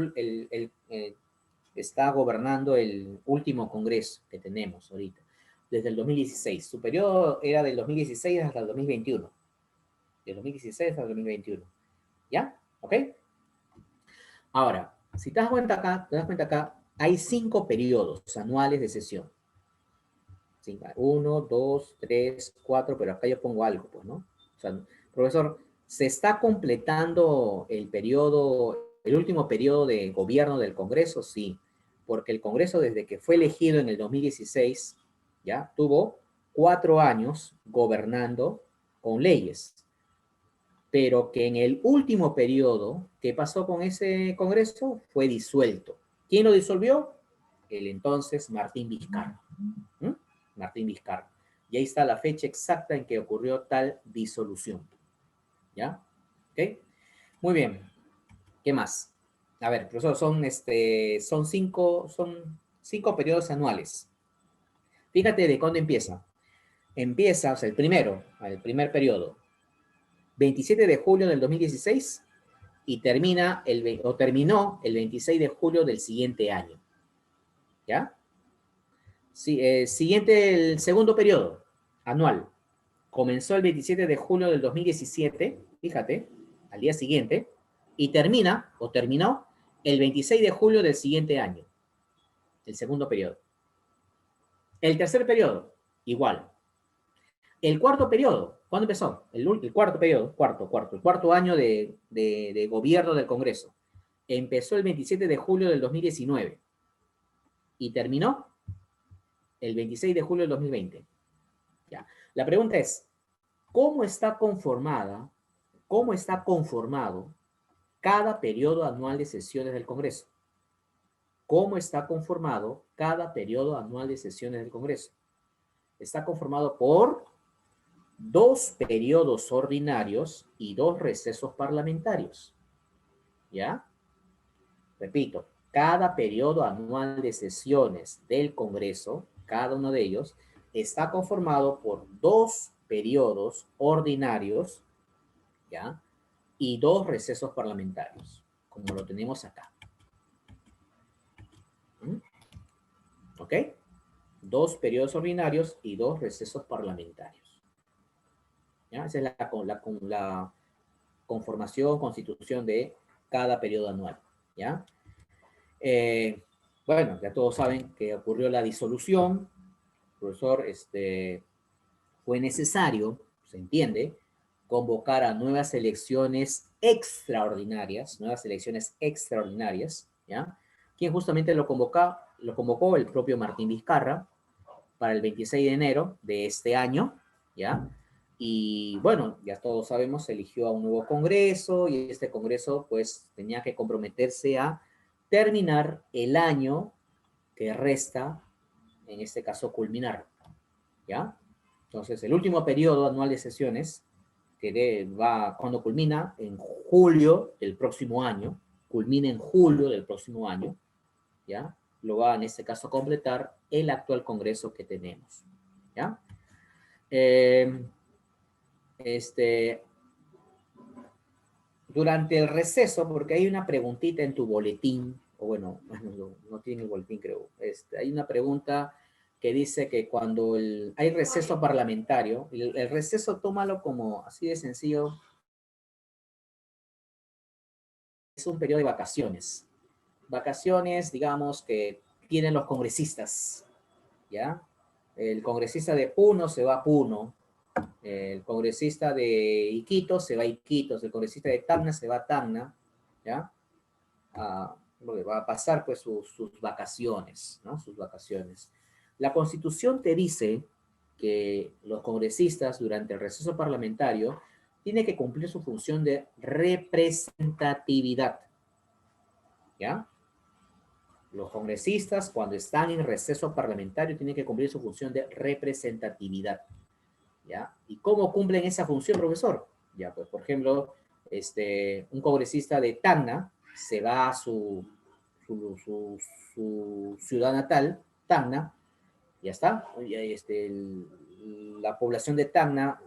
está gobernando el último Congreso que tenemos ahorita? Desde el 2016. Su periodo era del 2016 hasta el 2021. Del 2016 hasta el 2021. ¿Ya? ¿Ok? Ahora, si te das cuenta acá, hay 5 periodos anuales de sesión. 1, 2, 3, 4, pero acá yo pongo algo, pues, ¿no? O sea, profesor, ¿se está completando el último periodo de gobierno del Congreso? Sí, porque el Congreso, desde que fue elegido en el 2016, ya tuvo 4 años gobernando con leyes, pero que en el último periodo, ¿qué pasó con ese Congreso? Fue disuelto. ¿Quién lo disolvió? El entonces Martín Vizcarra. ¿Mm? Martín Vizcarra. Y ahí está la fecha exacta en que ocurrió tal disolución. ¿Ya? ¿Ok? Muy bien. ¿Qué más? A ver, profesor, son cinco periodos anuales. Fíjate de cuándo empieza. Empieza, o sea, el primer periodo, 27 de julio del 2016 y terminó el 26 de julio del siguiente año. ¿Ya? Sí, siguiente, el segundo periodo anual. Comenzó el 27 de julio del 2017, fíjate, al día siguiente, y terminó el 26 de julio del siguiente año, el segundo periodo. El tercer periodo, igual. El cuarto periodo, ¿cuándo empezó? El cuarto periodo, el cuarto año de gobierno del Congreso. Empezó el 27 de julio del 2019 y terminó el 26 de julio del 2020. Ya. La pregunta es, ¿cómo está conformado cada periodo anual de sesiones del Congreso? ¿Cómo está conformado cada periodo anual de sesiones del Congreso? Está conformado por 2 periodos ordinarios y 2 recesos parlamentarios. ¿Ya? Repito, cada periodo anual de sesiones del Congreso, cada uno de ellos, está conformado por 2 periodos ordinarios, ¿ya? Y 2 recesos parlamentarios, como lo tenemos acá. ¿Mm? ¿Ok? 2 periodos ordinarios y 2 recesos parlamentarios. ¿Ya? Esa es la conformación, constitución de cada periodo anual. ¿Ya? Bueno, ya todos saben que ocurrió la disolución profesor, fue necesario, se entiende, convocar a nuevas elecciones extraordinarias, ¿ya? Quien justamente lo convocó el propio Martín Vizcarra para el 26 de enero de este año, ¿ya? Y bueno, ya todos sabemos, se eligió a un nuevo Congreso y este Congreso pues tenía que comprometerse a terminar el año que resta, en este caso culminar, ¿ya? Entonces, el último periodo anual de sesiones, va cuando culmina en julio del próximo año, culmina en julio del próximo año, ¿ya? Lo va en este caso a completar el actual Congreso que tenemos, ¿ya? Eh, este, durante el receso, porque hay una preguntita en tu boletín, o bueno, no tiene el boletín creo, hay una pregunta que dice que cuando hay receso parlamentario, el receso tómalo como así de sencillo, es un periodo de vacaciones. Vacaciones, digamos, que tienen los congresistas, ¿ya? El congresista de Puno se va a Puno, el congresista de Iquitos se va a Iquitos, el congresista de Tacna se va a Tacna, ¿ya? Va a pasar pues sus vacaciones, ¿no? Sus vacaciones. La Constitución te dice que los congresistas durante el receso parlamentario tienen que cumplir su función de representatividad, ¿ya? Los congresistas cuando están en receso parlamentario tienen que cumplir su función de representatividad, ¿ya? ¿Y cómo cumplen esa función, profesor? Ya, pues, por ejemplo, un congresista de Tacna se va a su ciudad natal, Tacna, ya está. La población de Tacna,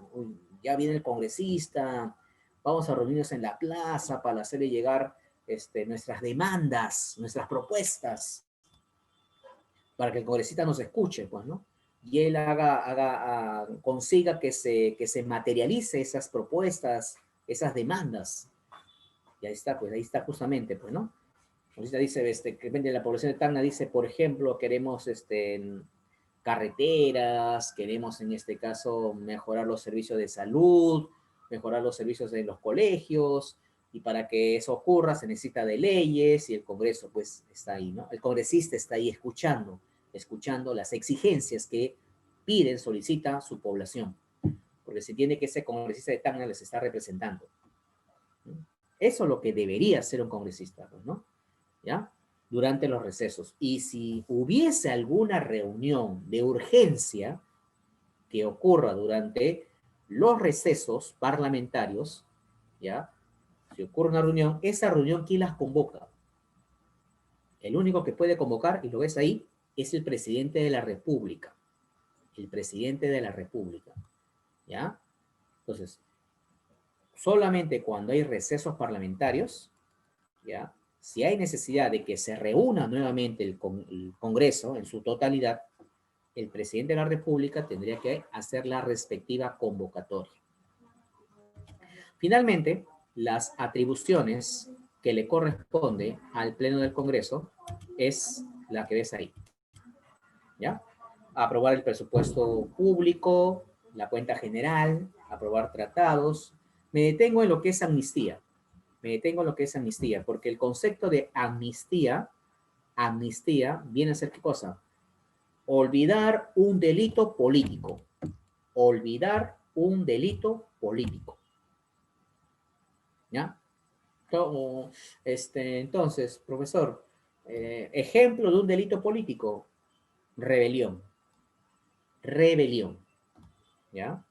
ya viene el congresista, vamos a reunirnos en la plaza para hacerle llegar nuestras demandas, nuestras propuestas, para que el congresista nos escuche, pues, ¿no? Y él consiga que se materialice esas propuestas, esas demandas. Y ahí está, pues, ahí está justamente, pues, ¿no? Ahorita dice, que de la población de Tacna dice, por ejemplo, queremos carreteras, queremos en este caso mejorar los servicios de salud, mejorar los servicios en los colegios, y para que eso ocurra se necesita de leyes y el Congreso pues está ahí, ¿no? El congresista está ahí escuchando las exigencias que piden, solicita su población, porque se entiende que ese congresista de Tacna les está representando, ¿no? Eso es lo que debería ser un congresista, ¿no? ¿Ya? Durante los recesos. Y si hubiese alguna reunión de urgencia que ocurra durante los recesos parlamentarios, ¿ya? Si ocurre una reunión, esa reunión, ¿quién las convoca? El único que puede convocar, y lo ves ahí, es el presidente de la República. El presidente de la República, ¿ya? Entonces, solamente cuando hay recesos parlamentarios, ¿ya? Si hay necesidad de que se reúna nuevamente el Congreso en su totalidad, el presidente de la República tendría que hacer la respectiva convocatoria. Finalmente, las atribuciones que le corresponde al Pleno del Congreso es la que ves ahí, ¿ya? Aprobar el presupuesto público, la cuenta general, aprobar tratados. Me detengo en lo que es amnistía. Porque el concepto de amnistía viene a ser ¿qué cosa? Olvidar un delito político. Olvidar un delito político. ¿Ya? Entonces, profesor, ejemplo de un delito político, rebelión. Rebelión. ¿Ya?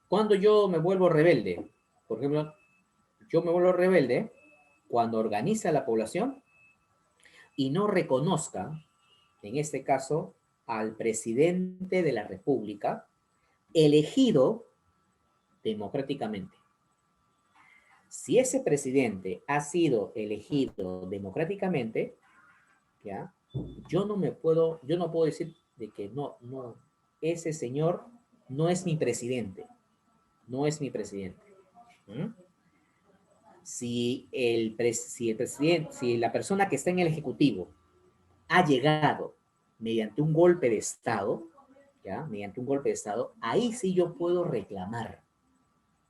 Cuando yo me vuelvo rebelde, por ejemplo, yo me vuelvo rebelde cuando organiza la población y no reconozca, en este caso, al presidente de la República elegido democráticamente. Si ese presidente ha sido elegido democráticamente, ¿ya? Yo no puedo decir de que no, ese señor no es mi presidente, no es mi presidente. ¿Mm? Si la persona que está en el Ejecutivo ha llegado mediante un golpe de Estado, ¿ya? Mediante un golpe de Estado, ahí sí yo puedo reclamar,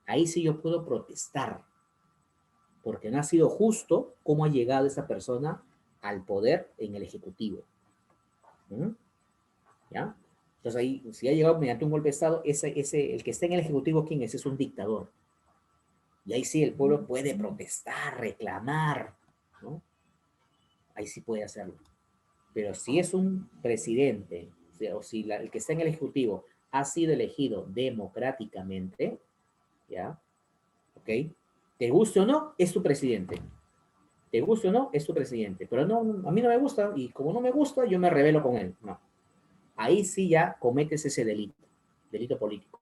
ahí sí yo puedo protestar, porque no ha sido justo cómo ha llegado esa persona al poder en el Ejecutivo. ¿Mm? ¿Ya? Entonces ahí, si ha llegado mediante un golpe de Estado, el que está en el Ejecutivo, ¿quién es? Es un dictador. Y ahí sí el pueblo puede protestar, reclamar, ¿no? Ahí sí puede hacerlo. Pero si es un presidente, o si el que está en el Ejecutivo ha sido elegido democráticamente, ¿ya? ¿Ok? Te guste o no, es tu presidente. Te guste o no, es tu presidente. Pero no, a mí no me gusta, y como no me gusta, yo me rebelo con él. No. Ahí sí ya cometes ese delito político.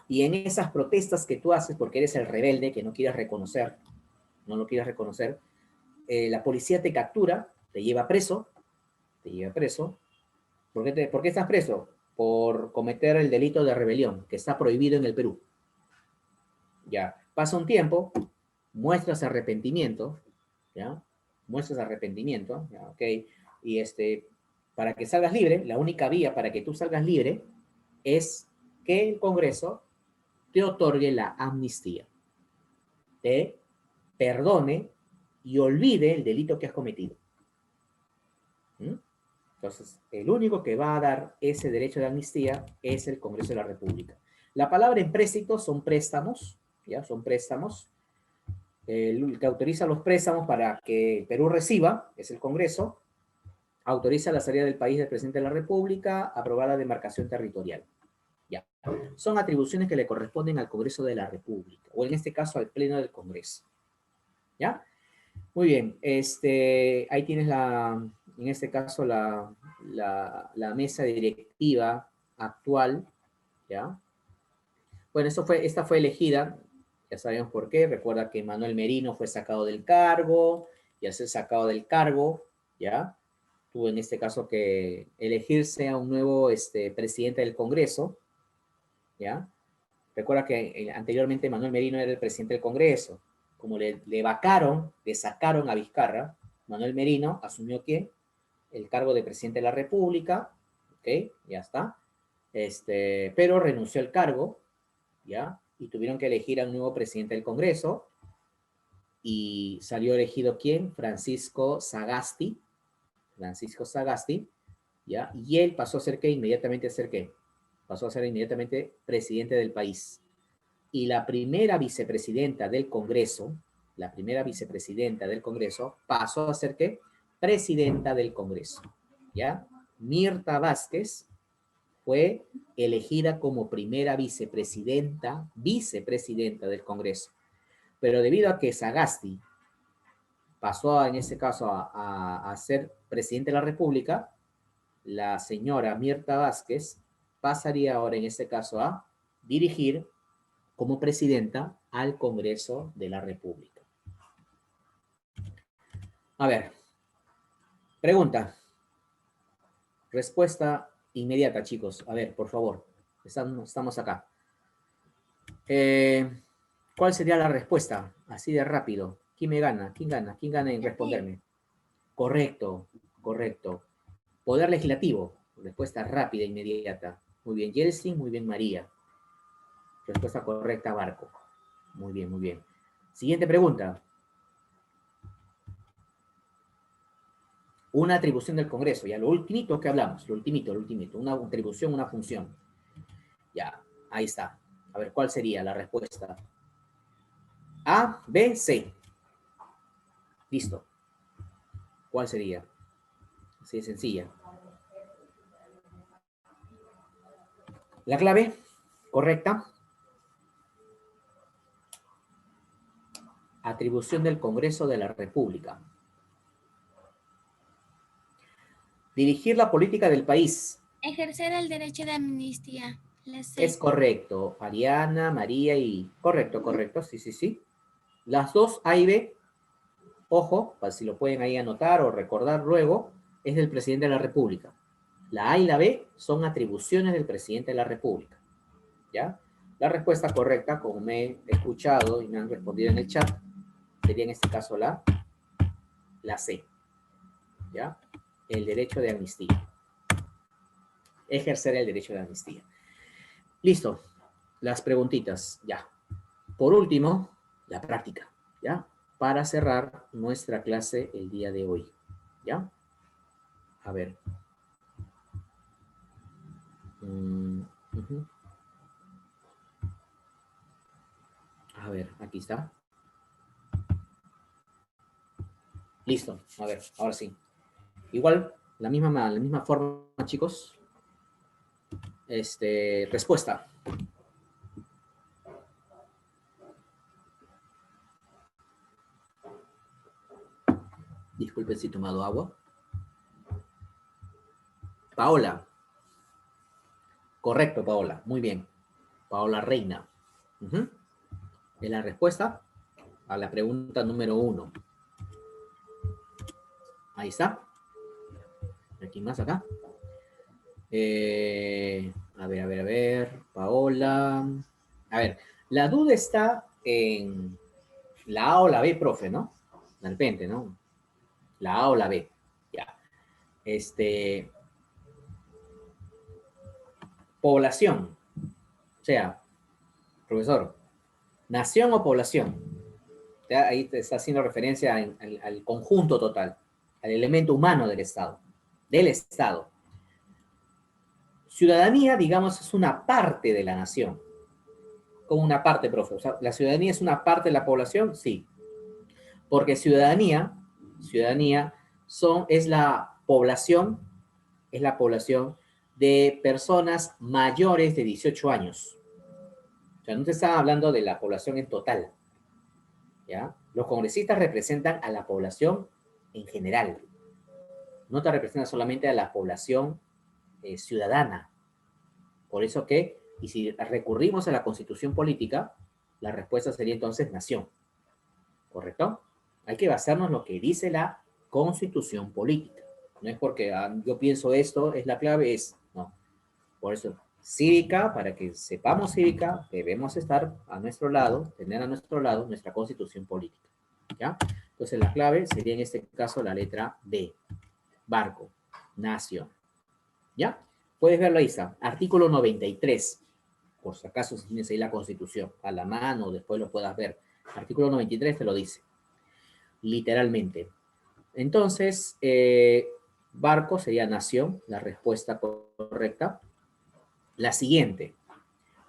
Y en esas protestas que tú haces, porque eres el rebelde que no quieres reconocer, no lo quieres reconocer, la policía te captura, te lleva preso, te lleva preso. ¿Por qué estás preso? Por cometer el delito de rebelión, que está prohibido en el Perú. Ya, pasa un tiempo, muestras arrepentimiento, ¿ya? Muestras arrepentimiento, ¿ya? Ok. Y para que salgas libre, la única vía para que tú salgas libre es que el Congreso te otorgue la amnistía, te perdone y olvide el delito que has cometido. ¿Mm? Entonces, el único que va a dar ese derecho de amnistía es el Congreso de la República. La palabra empréstito son préstamos, ¿ya? Son préstamos. El que autoriza los préstamos para que Perú reciba es el Congreso. Autoriza la salida del país del presidente de la República, aprobar la demarcación territorial. Ya. Son atribuciones que le corresponden al Congreso de la República, o en este caso al Pleno del Congreso. ¿Ya? Muy bien, ahí tienes en este caso la mesa directiva actual, ¿ya? Bueno, esta fue elegida, ya sabemos por qué, recuerda que Manuel Merino fue sacado del cargo, y al ser sacado del cargo, ¿ya? Tuvo en este caso que elegirse a un nuevo presidente del Congreso, ¿ya? Recuerda que anteriormente Manuel Merino era el presidente del Congreso. Como le vacaron, le sacaron a Vizcarra, Manuel Merino asumió ¿quién? El cargo de presidente de la República, ¿ok? Ya está. Pero renunció al cargo, ¿ya? Y tuvieron que elegir a un nuevo presidente del Congreso. Y salió elegido ¿quién? Francisco Sagasti. Francisco Sagasti, ¿ya? Y él pasó a ser ¿qué? Inmediatamente a ser ¿qué? Pasó a ser inmediatamente presidente del país. Y la primera vicepresidenta del Congreso, pasó a ser ¿qué? Presidenta del Congreso, ¿ya? Mirta Vázquez fue elegida como primera vicepresidenta del Congreso. Pero debido a que Sagasti pasó en este caso a ser presidente de la República, la señora Mirta Vázquez pasaría ahora en este caso a dirigir como presidenta al Congreso de la República. A ver, pregunta. Respuesta inmediata, chicos. A ver, por favor. Estamos acá. ¿Cuál sería la respuesta? Así de rápido. ¿Quién me gana? ¿Quién gana? ¿Quién gana en responderme? Correcto, correcto. Poder legislativo. Respuesta rápida, inmediata. Muy bien, Yeltsin. Muy bien, María. Respuesta correcta, Barco. Muy bien, muy bien. Siguiente pregunta. Una atribución del Congreso, ya lo ultimito que hablamos, lo ultimito, una atribución, una función. Ya, ahí está. A ver, ¿cuál sería la respuesta? A, B, C. Listo. ¿Cuál sería? Así de sencilla. La clave correcta. Atribución del Congreso de la República. Dirigir la política del país. Ejercer el derecho de amnistía. Es correcto. Ariana, María y... Correcto, correcto. Sí, sí, sí. Las dos, A y B, ojo, para si lo pueden ahí anotar o recordar luego, es del presidente de la República. La A y la B son atribuciones del presidente de la República. ¿Ya? La respuesta correcta, como me he escuchado y me han respondido en el chat, sería en este caso la C. ¿Ya? El derecho de amnistía. Ejercer el derecho de amnistía. Listo. Las preguntitas, ya. Por último, la práctica, ¿ya? Para cerrar nuestra clase el día de hoy, ¿ya? A ver. Ujú. A ver, aquí está. Listo. A ver, ahora sí. Igual, la misma forma, chicos. Respuesta. Disculpen si he tomado agua. Paola. Correcto, Paola. Muy bien. Paola Reina. Ujú. Es la respuesta a la pregunta número 1. Ahí está. Aquí más acá. A ver. Paola. A ver, la duda está en la A o la B, profe, ¿no? De repente, ¿no? La A o la B. Ya. Población. O sea, profesor, nación o población. Ya, ahí te está haciendo referencia al conjunto total, al elemento humano del Estado. Del Estado. Ciudadanía, digamos, es una parte de la nación. Como una parte, profe. O sea, ¿la ciudadanía es una parte de la población? Sí. Porque ciudadanía es la población de personas mayores de 18 años. O sea, no te estaba hablando de la población en total, ¿ya? Los congresistas representan a la población en general. No te representan solamente a la población ciudadana. Por eso que, y si recurrimos a la constitución política, la respuesta sería entonces nación. ¿Correcto? Hay que basarnos en lo que dice la constitución política. No es porque yo pienso esto, es la clave, no. Por eso, cívica, para que sepamos cívica, debemos estar a nuestro lado, tener a nuestro lado nuestra constitución política. ¿Ya? Entonces la clave sería en este caso la letra D. Barco, nación. ¿Ya? Puedes verlo ahí, está. Artículo 93. Por si acaso tienes ahí la constitución a la mano, después lo puedas ver. Artículo 93 te lo dice. Literalmente. Entonces, barco sería nación, la respuesta correcta. La siguiente.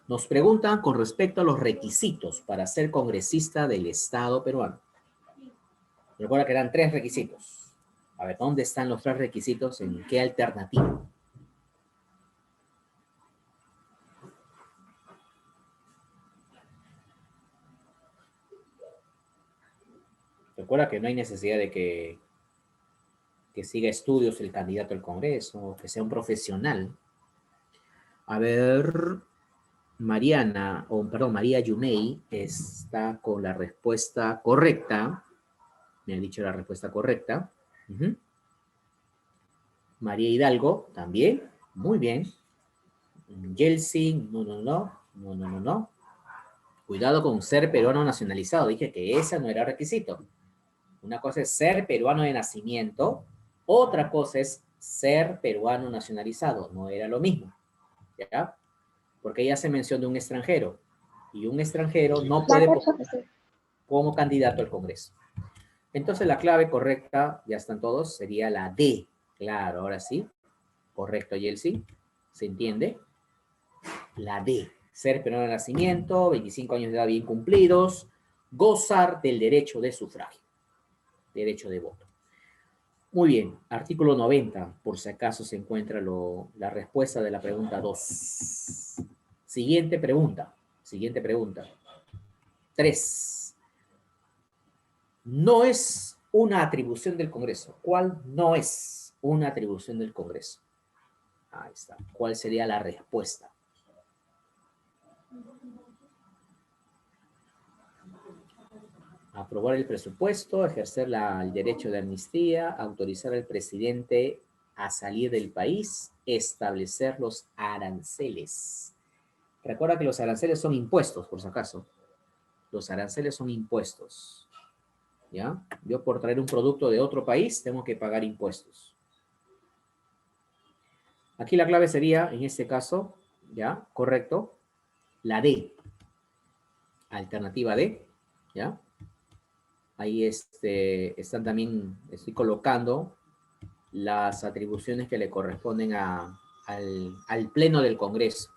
Nos preguntan con respecto a los requisitos para ser congresista del Estado peruano. Recuerda que eran 3 requisitos. A ver, ¿dónde están los 3 requisitos? ¿En qué alternativa? Recuerda que no hay necesidad de que siga estudios el candidato al Congreso, que sea un profesional. A ver, María Yumei está con la respuesta correcta. Me ha dicho la respuesta correcta. María Hidalgo, también. Muy bien. Yeltsin, no. Cuidado con ser peruano nacionalizado. Dije que ese no era requisito. Una cosa es ser peruano de nacimiento, otra cosa es ser peruano nacionalizado. No era lo mismo. ¿Ya? Porque ya se mencionó un extranjero. Y un extranjero no puede como candidato al Congreso. Entonces la clave correcta, ya están todos, sería la D. Claro, ahora sí. Correcto, Yeltsin. ¿Se entiende? La D. Ser peruano de nacimiento, 25 años de edad bien cumplidos, gozar del derecho de sufragio, derecho de voto. Muy bien, artículo 90, por si acaso se encuentra la respuesta de la pregunta 2. Siguiente pregunta. 3. No es una atribución del Congreso. ¿Cuál no es una atribución del Congreso? Ahí está. ¿Cuál sería la respuesta? Aprobar el presupuesto, ejercer el derecho de amnistía, autorizar al presidente a salir del país, establecer los aranceles. Recuerda que los aranceles son impuestos, por si acaso. Los aranceles son impuestos. ¿Ya? Yo por traer un producto de otro país tengo que pagar impuestos. Aquí la clave sería, en este caso, ¿ya? Correcto, la D. Alternativa D, ¿ya? Ahí están también, estoy colocando las atribuciones que le corresponden al Pleno del Congreso,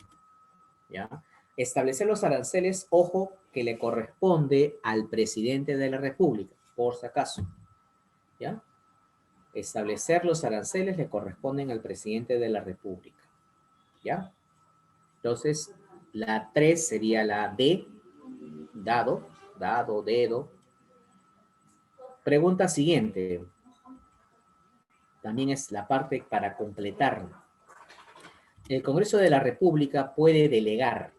¿ya? Establecer los aranceles, ojo, que le corresponde al presidente de la República, por si acaso, ¿ya? Establecer los aranceles le corresponden al presidente de la República, ¿ya? Entonces, la 3 sería la D, dado, dedo. Pregunta siguiente. También es la parte para completar. El Congreso de la República puede delegar.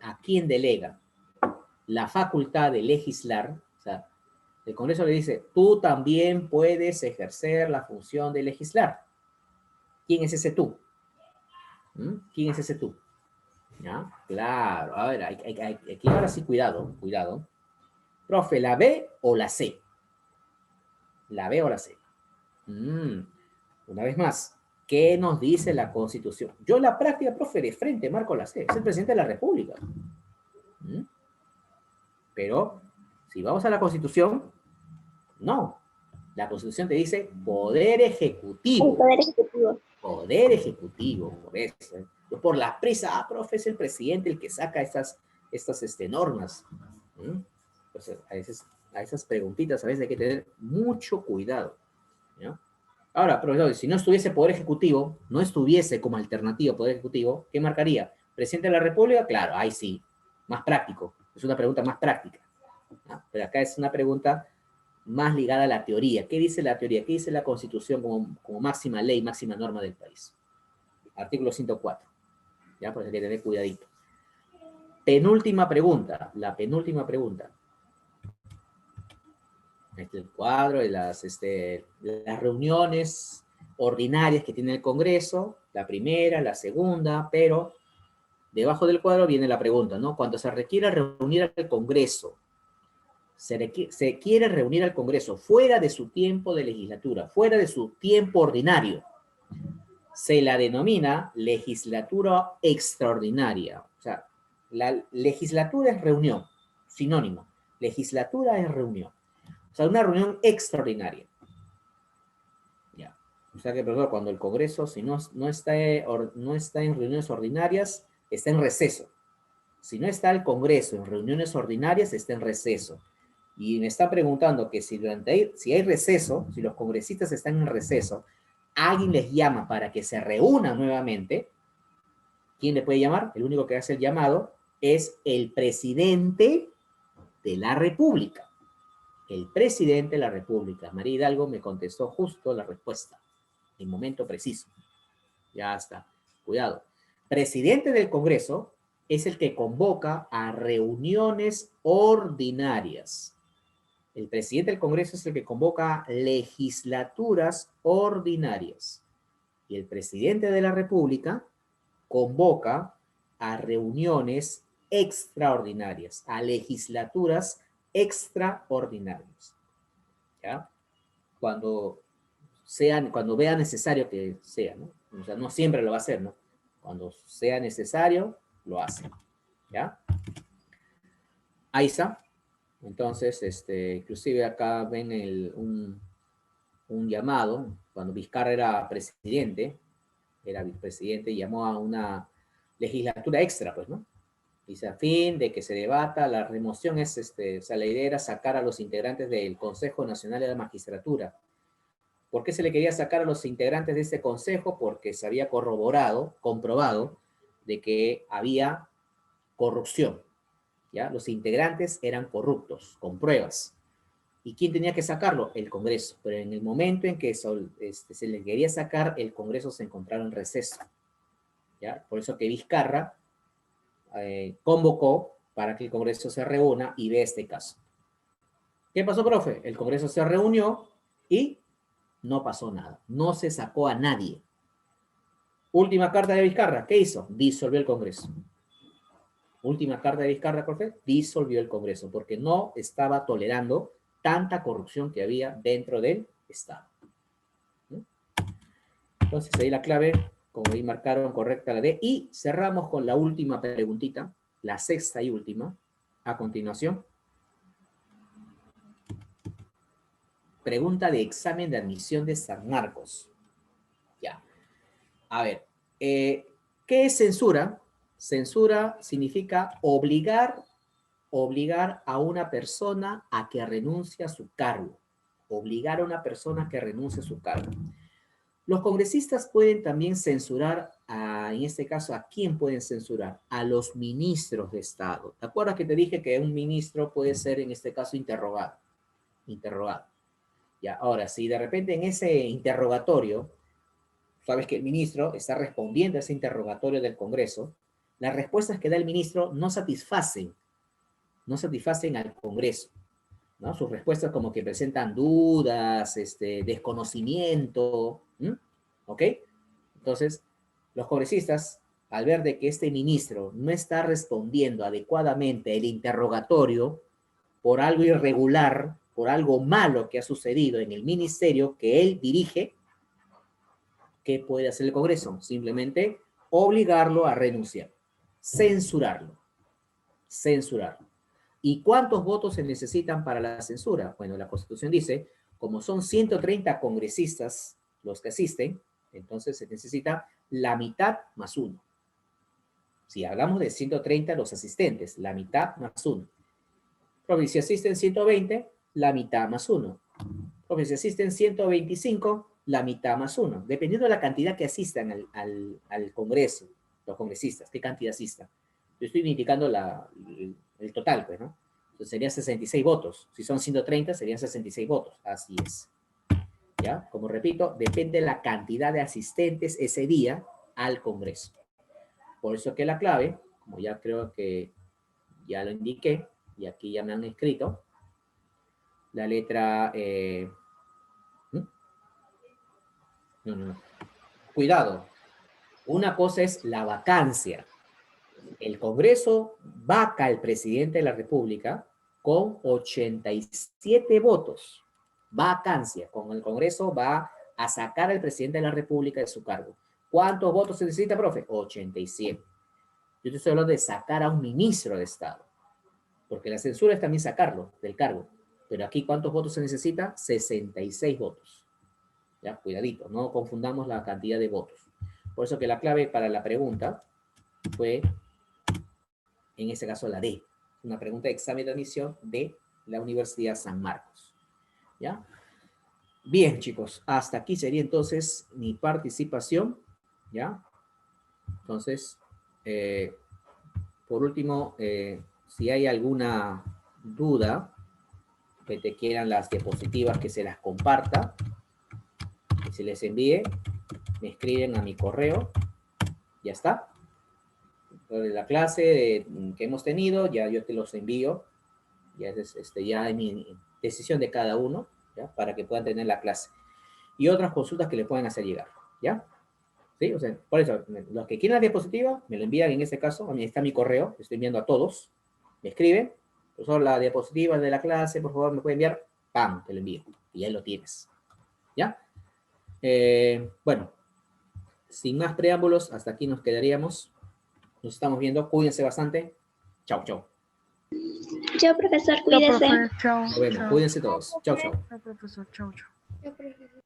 ¿A quién delega? La facultad de legislar. O sea, el Congreso le dice, tú también puedes ejercer la función de legislar. ¿Quién es ese tú? ¿Quién es ese tú? ¿Ya? Claro. A ver, aquí ahora sí, cuidado. Profe, ¿la B o la C? ¿La B o la C? Una vez más, ¿qué nos dice la Constitución? Yo en la práctica, profe, de frente marco la C. Es el presidente de la República. Pero, si vamos a la Constitución, no. La Constitución te dice Poder Ejecutivo. El Poder Ejecutivo. Poder Ejecutivo, por eso. Por la prisa, profe, es el presidente el que saca estas normas. Entonces, a esas preguntitas a veces hay que tener mucho cuidado, ¿no? Ahora, profesor, si no estuviese Poder Ejecutivo, no estuviese como alternativa Poder Ejecutivo, ¿qué marcaría? ¿Presidente de la República? Claro, ahí sí, más práctico. Es una pregunta más práctica, ¿no? Pero acá es una pregunta más ligada a la teoría. ¿Qué dice la teoría? ¿Qué dice la Constitución como máxima ley, máxima norma del país? Artículo 104. Ya, pues hay que tener cuidadito. Penúltima pregunta, la penúltima pregunta. Este es el cuadro de las reuniones ordinarias que tiene el Congreso, la primera, la segunda, pero debajo del cuadro viene la pregunta, ¿no? Cuando se requiera reunir al Congreso, se quiere reunir al Congreso fuera de su tiempo de legislatura, fuera de su tiempo ordinario, se la denomina legislatura extraordinaria. O sea, la legislatura es reunión, sinónimo. Legislatura es reunión. O sea, una reunión extraordinaria. Ya. O sea que, profesor, cuando el Congreso, si no está en reuniones ordinarias, está en receso. Si no está el Congreso en reuniones ordinarias, está en receso. Y me está preguntando que si hay receso, si los congresistas están en receso, alguien les llama para que se reúnan nuevamente, ¿quién le puede llamar? El único que hace el llamado es el presidente de la República. El presidente de la República. María Hidalgo me contestó justo la respuesta, en momento preciso. Ya está. Cuidado. Presidente del Congreso es el que convoca a reuniones ordinarias. El presidente del Congreso es el que convoca legislaturas ordinarias. Y el presidente de la República convoca a reuniones extraordinarias, a legislaturas extraordinarias. ¿Ya? Cuando vea necesario que sea, ¿no? O sea, no siempre lo va a hacer, ¿no? Cuando sea necesario, lo hace. ¿Ya? Ahí está. Entonces, inclusive acá ven un llamado, cuando Vizcarra era vicepresidente, llamó a una legislatura extra, pues, ¿no? Dice, a fin de que se debata, la remoción es, o sea, la idea era sacar a los integrantes del Consejo Nacional de la Magistratura. ¿Por qué se le quería sacar a los integrantes de este consejo? Porque se había comprobado, de que había corrupción. ¿Ya? Los integrantes eran corruptos, con pruebas. ¿Y quién tenía que sacarlo? El Congreso. Pero en el momento en que se le quería sacar, el Congreso se encontraba en receso. ¿Ya? Por eso que Vizcarra convocó para que el Congreso se reúna y vea este caso. ¿Qué pasó, profe? El Congreso se reunió y no pasó nada. No se sacó a nadie. Última carta de Vizcarra. ¿Qué hizo? Disolvió el Congreso. Última carta de Vizcarra, profe, disolvió el Congreso porque no estaba tolerando tanta corrupción que había dentro del Estado. ¿No? Entonces, ahí la clave Como ahí marcaron correcta la D. Y cerramos con la última preguntita, la sexta y última, a continuación. Pregunta de examen de admisión de San Marcos. Ya. A ver, ¿qué es censura? Censura significa obligar a una persona a que renuncie a su cargo. Obligar a una persona a que renuncie a su cargo. Los congresistas pueden también censurar, en este caso, ¿a quién pueden censurar? A los ministros de Estado. ¿Te acuerdas que te dije que un ministro puede ser, en este caso, interrogado? Interrogado. Ya, ahora, si de repente en ese interrogatorio, sabes que el ministro está respondiendo a ese interrogatorio del Congreso, las respuestas que da el ministro no satisfacen al Congreso, ¿no? Sus respuestas como que presentan dudas, desconocimiento, ¿ok? Entonces, los congresistas, al ver de que este ministro no está respondiendo adecuadamente el interrogatorio por algo irregular, por algo malo que ha sucedido en el ministerio que él dirige, ¿qué puede hacer el Congreso? Simplemente obligarlo a renunciar, censurarlo. ¿Y cuántos votos se necesitan para la censura? Bueno, la Constitución dice, como son 130 congresistas los que asisten, entonces se necesita la mitad más uno. Si hablamos de 130 los asistentes, la mitad más uno. Profe, si asisten 120, la mitad más uno. Profe, si asisten 125, la mitad más uno. Dependiendo de la cantidad que asistan al Congreso, los congresistas, qué cantidad asistan. Yo estoy indicando el total, pues, ¿no? Entonces serían 66 votos. Si son 130, serían 66 votos. Así es. ¿Ya? Como repito, depende de la cantidad de asistentes ese día al Congreso. Por eso que la clave, como ya creo que ya lo indiqué, y aquí ya me han escrito, la letra... No. Cuidado. Una cosa es la vacancia. El Congreso vaca al presidente de la República con 87 votos. Vacancia. Con el Congreso va a sacar al presidente de la República de su cargo. ¿Cuántos votos se necesita, profe? 87. Yo te estoy hablando de sacar a un ministro de Estado. Porque la censura es también sacarlo del cargo. Pero aquí, ¿cuántos votos se necesita? 66 votos. Ya, cuidadito, no confundamos la cantidad de votos. Por eso que la clave para la pregunta fue, en este caso, la D. Una pregunta de examen de admisión de la Universidad San Marcos. ¿Ya? Bien, chicos, hasta aquí sería entonces mi participación. ¿Ya? Entonces, por último, si hay alguna duda, que te quieran las diapositivas que se las comparta, que se les envíe, me escriben a mi correo, ya está. De la clase que hemos tenido, ya yo te los envío, ya es ya es mi decisión de cada uno, ¿ya? Para que puedan tener la clase. Y otras consultas que le pueden hacer llegar, ¿ya? ¿Sí? O sea, por eso, los que quieran la diapositiva, me lo envían en este caso, a mí está mi correo, estoy enviando a todos, me escriben, profesor, la diapositiva de la clase, por favor, me puede enviar, ¡pam!, te lo envío, y ahí lo tienes, ¿ya? Bueno, sin más preámbulos, hasta aquí nos quedaríamos. Nos estamos viendo. Cuídense bastante. Chau, chau. Chao, profesor, Chao, cuídese. profe. Chao. Nos vemos. Chao. Cuídense todos. Chau, chau. Chao, profesor. Chao, chao. Yo prefiero-